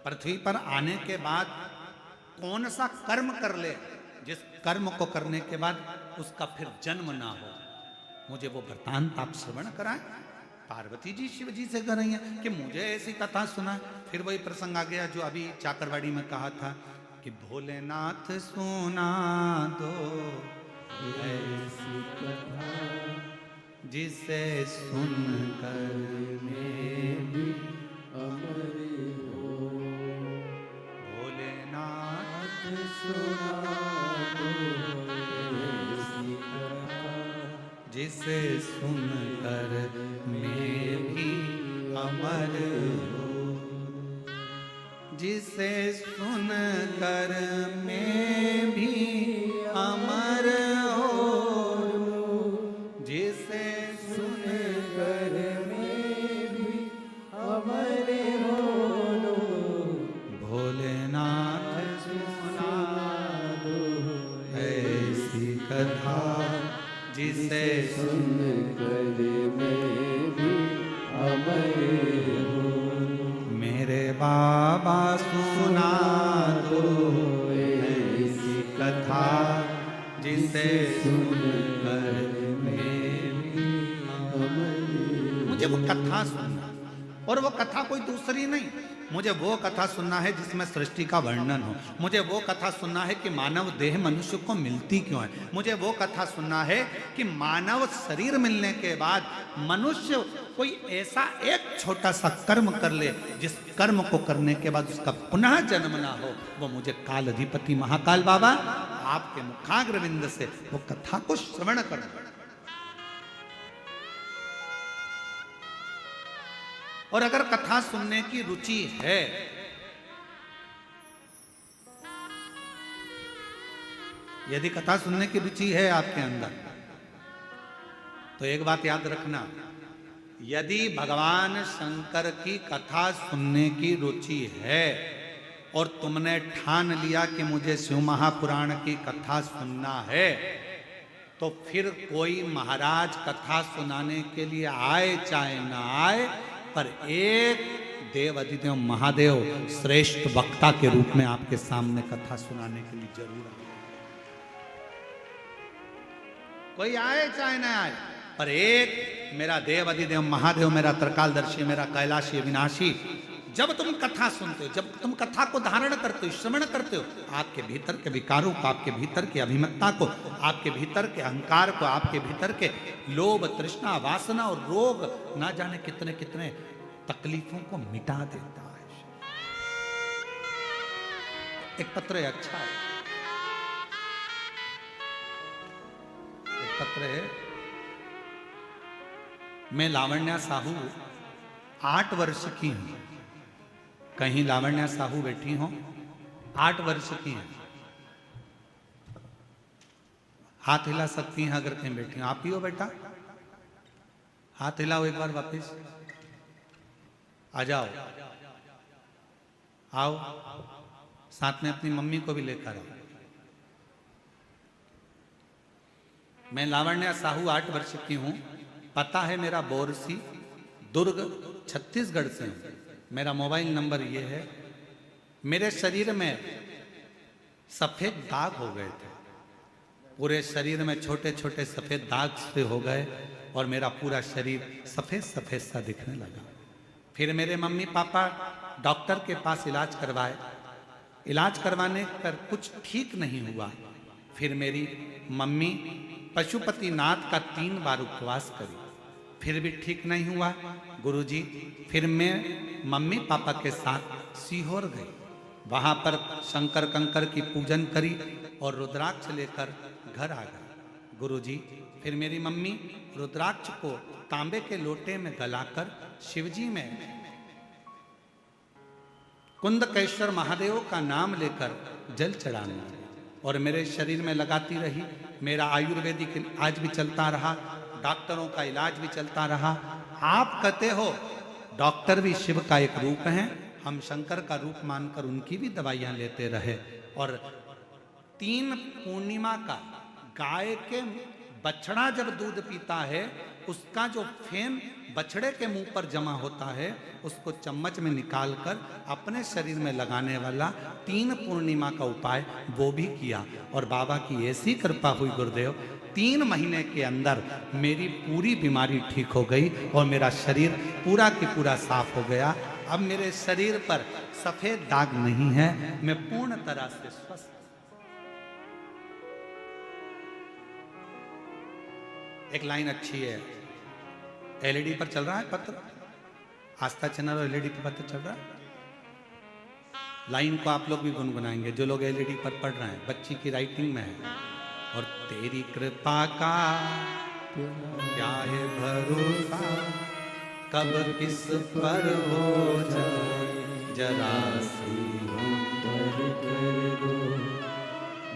पृथ्वी पर आने के बाद कौन सा कर्म कर ले, जिस कर्म को करने के बाद उसका फिर जन्म ना हो। मुझे वो वृत्तांत आप श्रवण कराएं। पार्वती जी शिव जी से कर रही हैं कि मुझे ऐसी कथा सुना। फिर वही प्रसंग आ गया जो अभी चाकरवाड़ी में कहा था कि भोलेनाथ सुना दो ऐसी कथा जिसे सुनकर मैं भी अमर हो। भोलेनाथ सुना दो ऐसी कथा जिसे सुनकर मैं भी अमर हो। जिसे सुन कर मैं भी अमर हो लूं, जिसे सुन कर मैं भी अमर हो लूं। भोलेनाथ सुना दो ऐसी कथा, जिसे सुन कर मैं भी अमर हो लूं। मेरे बाबा सुना दो ऐसी कथा, जिसे सुन कर मैं भी अमर। मुझे वो कथा सुनना, और वो कथा कोई दूसरी नहीं, मुझे वो कथा सुनना है जिसमें सृष्टि का वर्णन हो। मुझे वो कथा सुनना है कि मानव देह मनुष्य को मिलती क्यों है। मुझे वो कथा सुनना है कि मानव शरीर मिलने के बाद मनुष्य कोई ऐसा एक छोटा सा कर्म कर ले, जिस कर्म को करने के बाद उसका पुनः जन्म ना हो। वो मुझे काल अधिपति महाकाल बाबा आपके मुखाग्रविंद से वो कथा को श्रवण करना। और अगर कथा सुनने की रुचि है, यदि कथा सुनने की रुचि है आपके अंदर, तो एक बात याद रखना, यदि भगवान शंकर की कथा सुनने की रुचि है और तुमने ठान लिया कि मुझे शिव महापुराण की कथा सुनना है, तो फिर कोई महाराज कथा सुनाने के लिए आए चाहे ना आए, पर एक देव अधिदेव महादेव श्रेष्ठ वक्ता के रूप में आपके सामने कथा सुनाने के लिए जरूर आए। कोई आए चाहे ना आए, पर एक मेरा देव अधिदेव महादेव, मेरा त्रिकालदर्शी, मेरा कैलाशी विनाशी, जब तुम कथा सुनते हो, जब तुम कथा को धारण करते हो, श्रवण करते हो, आपके भीतर के विकारों को, आपके भीतर की अभिमत्ता को, आपके भीतर के अहंकार को, आपके भीतर के लोभ तृष्णा वासना और रोग, ना जाने कितने कितने तकलीफों को मिटा देता है। एक पत्र है, अच्छा है, एक पत्र है। मैं लावण्या साहू 8 वर्ष की हूं। कहीं लावण्या साहू बैठी हो, 8 वर्ष की हैं, हाथ हिला सकती हैं अगर कहीं बैठी हो। आप ही हो बेटा, हाथ हिलाओ एक बार वापस, आ जाओ, आओ, साथ में अपनी मम्मी को भी लेकर आओ। मैं लावण्या साहू 8 वर्ष की हूं। पता है मेरा बोरसी, दुर्ग, छत्तीसगढ़ से हूं। मेरा मोबाइल नंबर ये है। मेरे शरीर में सफेद दाग हो गए थे, पूरे शरीर में छोटे छोटे सफेद दाग से हो गए और मेरा पूरा शरीर सफेद सफेद सा दिखने लगा। फिर मेरे मम्मी पापा डॉक्टर के पास इलाज करवाए, इलाज करवाने पर कुछ ठीक नहीं हुआ। फिर मेरी मम्मी पशुपतिनाथ का 3 बार उपवास करी, फिर भी ठीक नहीं हुआ। गुरुजी, फिर मैं मम्मी पापा के साथ सीहोर गई, वहां पर शंकर कंकर की पूजन करी और रुद्राक्ष लेकर घर आ गई। गुरुजी, फिर मेरी मम्मी रुद्राक्ष को तांबे के लोटे में गलाकर शिवजी में कुंदकेश्वर महादेव का नाम लेकर जल चढ़ाना और मेरे शरीर में लगाती रही। मेरा आयुर्वेदिक आज भी चलता रहा, डॉक्टरों का इलाज भी चलता रहा। आप कहते हो डॉक्टर भी शिव का एक रूप है, हम शंकर का रूप मानकर उनकी भी दवाइयां लेते रहे। और 3 पूर्णिमा का गाय के बछड़ा जब दूध पीता है, उसका जो फेन बछड़े के मुंह पर जमा होता है, उसको चम्मच में निकालकर अपने शरीर में लगाने वाला 3 पूर्णिमा का उपाय वो भी किया। और बाबा की ऐसी कृपा हुई गुरुदेव, 3 महीने के अंदर मेरी पूरी बीमारी ठीक हो गई और मेरा शरीर पूरा की पूरा साफ हो गया। अब मेरे शरीर पर सफेद दाग नहीं है, मैं पूर्ण तरह से स्वस्थ। एक लाइन अच्छी है, एलईडी पर चल रहा है पत्र, आस्था चैनल और एलईडी पर पत्र चल रहा है। लाइन को आप लोग भी गुनगुनाएंगे, जो लोग एलईडी पर पढ़ रहे हैं, बच्ची की राइटिंग में है। और तेरी कृपा का क्या है भरोसा, कब किस पर हो जाए जरा सी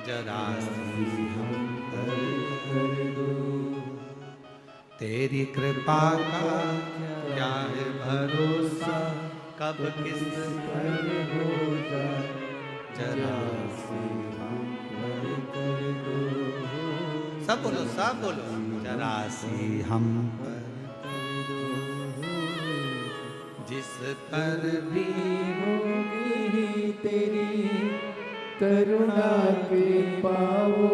जरा सी हम पर कर दो। तेरी कृपा का क्या है भरोसा, कब किस पर हो जाए जरा सी हम पर कर दो। सब बोलो जरा सी हम पर जिस पर भी होगी तेरी करुणा के पाओ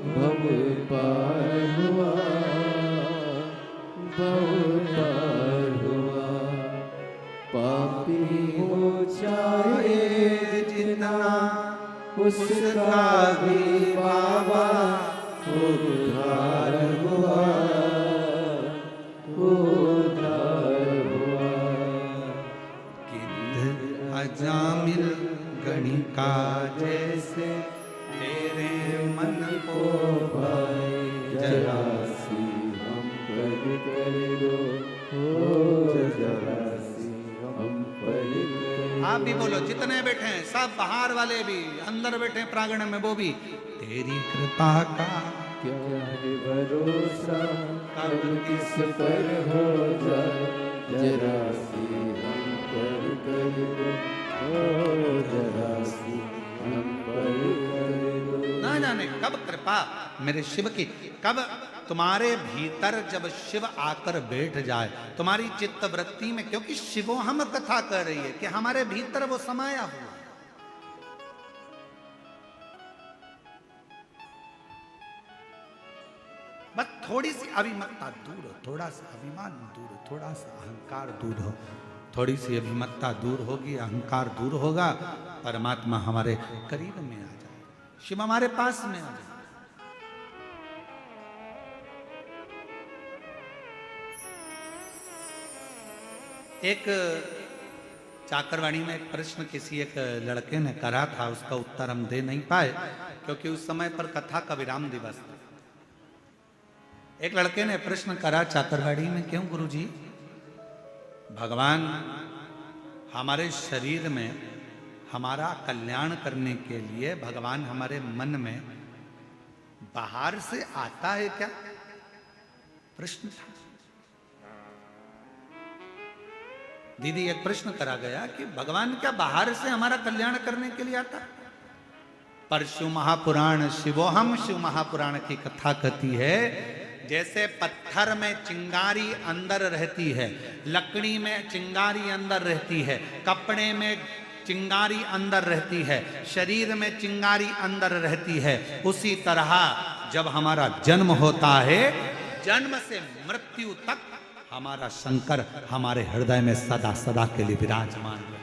भव पार हुआ, भव पार हुआ। पापी हो चाहे जितना उसका भी बाबा उद्धार हुआ, उद्धार हुआ। गिद्ध अजामिल गणिका जैसे तेरे मन को भाई जरा सी हम पर कर दो, हो जरा सी हम पर कर दो। आप भी बोलो, जितने बैठे हैं सब, बाहर वाले भी, अंदर बैठे हैं प्रांगण में वो भी, तेरी कृपा का क्या है भरोसा, कब किस पर हो जाए जरा सी हम पर कर दो, हो जरा सी हम पर कर दो। ना जाने कब कृपा मेरे शिव की, कब तुम्हारे भीतर जब शिव आकर बैठ जाए तुम्हारी चित्त वृत्ति में, क्योंकि शिवो हम कथा कर रही है कि हमारे भीतर वो समाया हुआ। बस थोड़ी सी अभिमत्ता दूर हो, थोड़ा सा अभिमान दूर हो, थोड़ा सा अहंकार दूर हो, थोड़ी सी अभिमत्ता दूर होगी, अहंकार दूर होगा, परमात्मा हमारे करीब में आ जाए, शिव हमारे पास में आ जाए। एक चाकरवाणी में एक प्रश्न किसी एक लड़के ने करा था, उसका उत्तर हम दे नहीं पाए क्योंकि उस समय पर कथा का विराम दिवस था। एक लड़के ने प्रश्न करा चाकरवाड़ी में, क्यों गुरुजी भगवान हमारे शरीर में हमारा कल्याण करने के लिए भगवान हमारे मन में बाहर से आता है क्या? प्रश्न था। दीदी एक प्रश्न करा गया कि भगवान क्या बाहर से हमारा कल्याण करने के लिए आता? पर शिव महापुराण, शिवोहम शिव महापुराण की कथा कहती है, जैसे पत्थर में चिंगारी अंदर रहती है, लकड़ी में चिंगारी अंदर रहती है, कपड़े में चिंगारी अंदर रहती है, शरीर में चिंगारी अंदर रहती है, उसी तरह जब हमारा जन्म होता है, जन्म से मृत्यु तक हमारा शंकर हमारे हृदय में सदा सदा के लिए विराजमान है।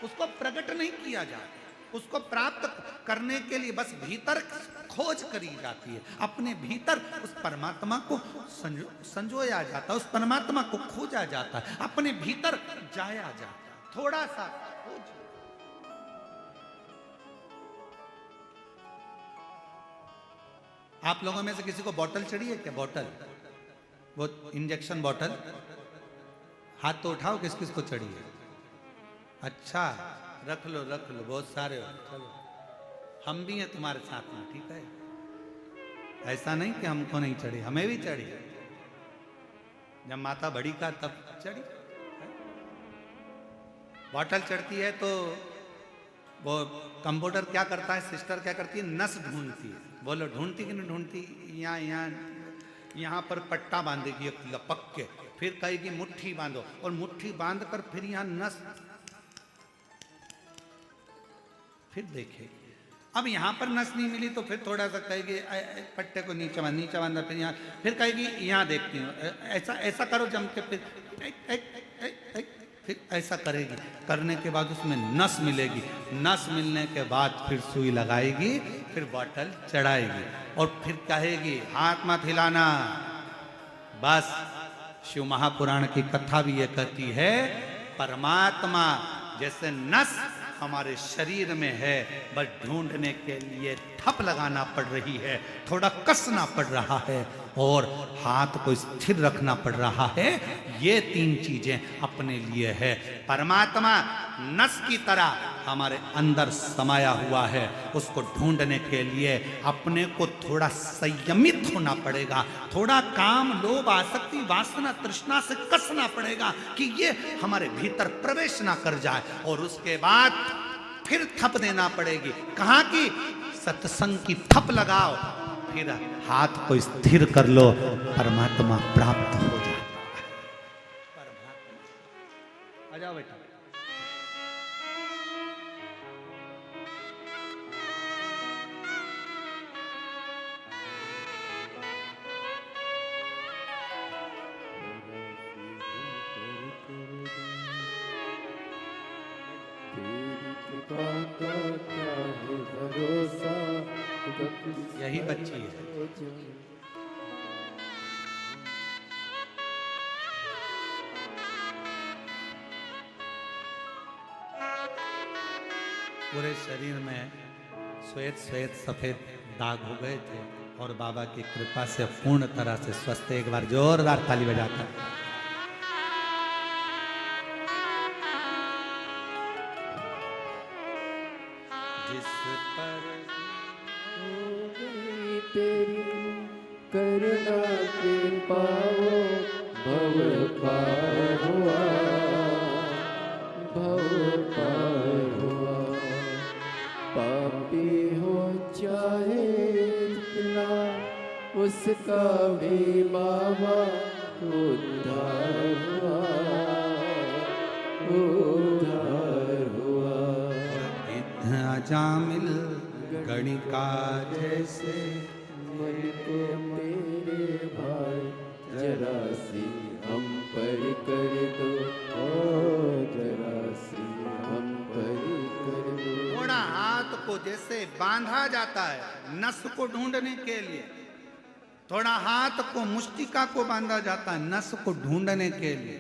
उसको प्रकट नहीं किया जाता, उसको प्राप्त करने के लिए बस भीतर खोज करी जाती है, अपने भीतर उस परमात्मा को संजोया जाता है, उस परमात्मा को खोजा जाता है, अपने भीतर जाया जाता है, थोड़ा सा खोज। आप लोगों में से किसी को बोतल चढ़ी है क्या? बोतल, वो इंजेक्शन बोतल, हाथ तो उठाओ, किस किस को चढ़ी है? अच्छा, रख लो, बहुत सारे हो, चलो हम भी हैं तुम्हारे साथ में, ठीक है? ऐसा नहीं कि हमको नहीं चढ़ी, हमें भी चढ़ी। जब माता बड़ी का तब चढ़ी। बोतल चढ़ती है तो वो कंप्यूटर क्या करता है, सिस्टर क्या करती है, नस ढूंढती है। बोलो ढूंढती कि नहीं ढूंढती? यहाँ पर पट्टा बांधेगी एक लपक के, फिर कहेगी मुट्ठी बांधो, और मुट्ठी बांध कर फिर यहाँ नस, फिर देखेगी। अब यहाँ पर नस नहीं मिली तो फिर थोड़ा सा कहेगी पट्टे को नीचे बांधा, फिर यहाँ, फिर कहेगी यहाँ देखती हूँ, ऐसा करो जम के, फिर ऐसा करेगी। करने के बाद उसमें नस मिलेगी, नस मिलने के बाद फिर सुई लगाएगी, फिर बॉटल चढ़ाएगी, और फिर कहेगी हाथ मत हिलाना। बस शिव महापुराण की कथा भी ये कहती है, परमात्मा जैसे नस हमारे शरीर में है, बस ढूंढने के लिए ठप लगाना पड़ रही है, थोड़ा कसना पड़ रहा है, और हाथ को स्थिर रखना पड़ रहा है। ये 3 चीजें अपने लिए है। परमात्मा नस की तरह हमारे अंदर समाया हुआ है, उसको ढूंढने के लिए अपने को थोड़ा संयमित होना पड़ेगा, थोड़ा काम लोभ आसक्ति वासना तृष्णा से कसना पड़ेगा कि ये हमारे भीतर प्रवेश ना कर जाए, और उसके बाद फिर थप देना पड़ेगी। कहाँ की? सत्संग की थप लगाओ, फिर हाथ को स्थिर कर लो, परमात्मा प्राप्त हो जाता है। परमात्मा आ जाओ बेटा। यही बच्ची है। पूरे शरीर में श्वेत श्वेत सफेद दाग हो गए थे, और बाबा की कृपा से पूर्ण तरह से स्वस्थ। एक बार जोरदार ताली बजाकर जिस पर तेरी करुणा के पाओ भव पार हुआ, भव पार हुआ। पापी हो चाहे जितना, उसका भी बाबा उद्धार हुआ, उद्धार हुआ। जामिल गणिका जैसे मन को मेरे भाई जरा सी हम पर कर दो, ओ जरा सी हम पर कर दो। थोड़ा हाथ को जैसे बांधा जाता है नस को ढूंढने के लिए, थोड़ा हाथ को मुष्टिका को बांधा जाता है नस को ढूंढने के लिए,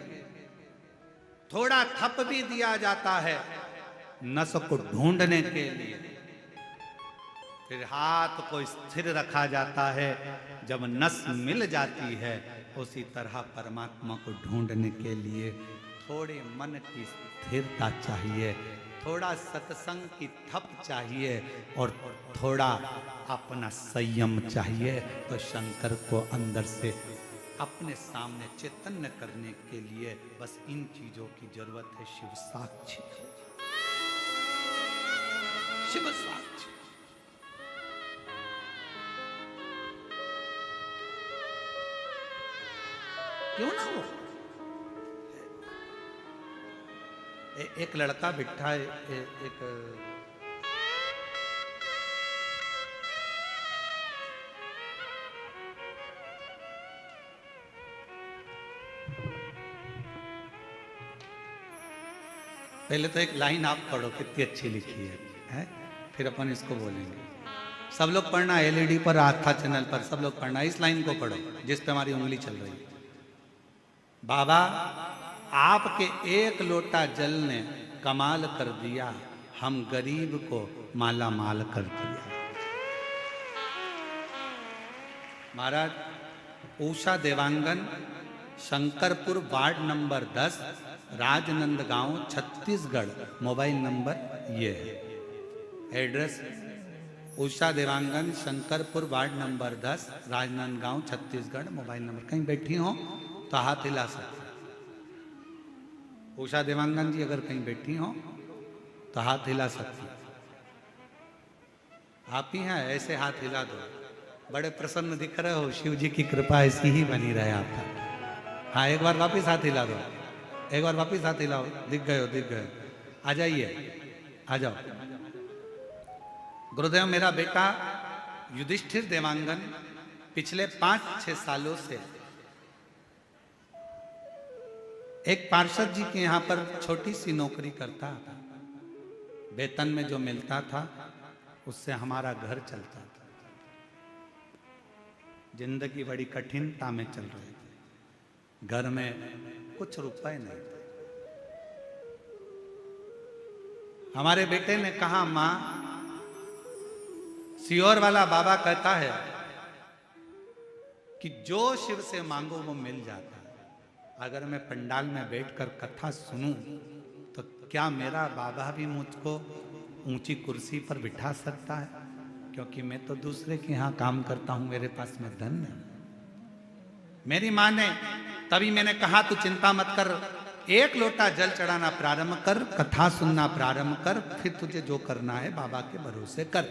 थोड़ा थप भी दिया जाता है नस को ढूंढने के लिए, फिर हाथ को स्थिर रखा जाता है जब नस मिल जाती है। उसी तरह परमात्मा को ढूंढने के लिए थोड़े मन की स्थिरता चाहिए, थोड़ा सत्संग की थप चाहिए, और थोड़ा अपना संयम चाहिए। तो शंकर को अंदर से अपने सामने चैतन्य करने के लिए बस इन चीजों की जरूरत है। शिव साक्षी, शिव साक्षी। क्यों ना हो? एक लड़का बिठा एक पहले तो एक लाइन आप पढ़ो, कितनी अच्छी लिखी है? फिर अपन इसको बोलेंगे। सब लोग पढ़ना, एलईडी पर आस्था चैनल पर सब लोग पढ़ना, इस लाइन को पढ़ो जिस पे हमारी उंगली चल रही है। बाबा आपके एक लोटा जल ने कमाल कर दिया, हम गरीब को माला माल कर दिया। महाराज Usha Dewangan, Shankarpur ward number 10, Rajnandgaon, Chhattisgarh. Mobile number ये है, address Usha Dewangan, Shankarpur ward number 10, Rajnandgaon, Chhattisgarh. Mobile number, कहीं बैठी हो तो हाथ हिला सकते। उषा देवांगन जी अगर कहीं बैठी हो तो हाथ हिला सकती। आप ही हैं, ऐसे हाथ हिला दो। बड़े प्रसन्न दिख रहे हो, शिव जी की कृपा ऐसी ही बनी रहे आपका। हाँ, एक बार वापिस हाथ हिला दो, एक बार वापिस हाथ हिलाओ। दिख गए हो, दिख गए। आ जाइए, आ जाओ। गुरुदेव, मेरा बेटा युधिष्ठिर देवांगन पिछले 5-6 सालों से एक पार्षद जी के यहाँ पर छोटी सी नौकरी करता था। वेतन में जो मिलता था उससे हमारा घर चलता था। जिंदगी बड़ी कठिनता में चल रही थी, घर में कुछ रुपए नहीं थे। हमारे बेटे ने कहा, माँ, सियोर वाला बाबा कहता है कि जो शिव से मांगो वो मिल जाता है। अगर मैं पंडाल में बैठकर कथा सुनूं तो क्या मेरा बाबा भी मुझको ऊंची कुर्सी पर बिठा सकता है? क्योंकि मैं तो दूसरे के यहाँ काम करता हूं, मेरे पास में धन है। मेरी माँ ने, तभी मैंने कहा तू चिंता मत कर, एक लोटा जल चढ़ाना प्रारंभ कर, कथा सुनना प्रारंभ कर, फिर तुझे जो करना है बाबा के भरोसे कर।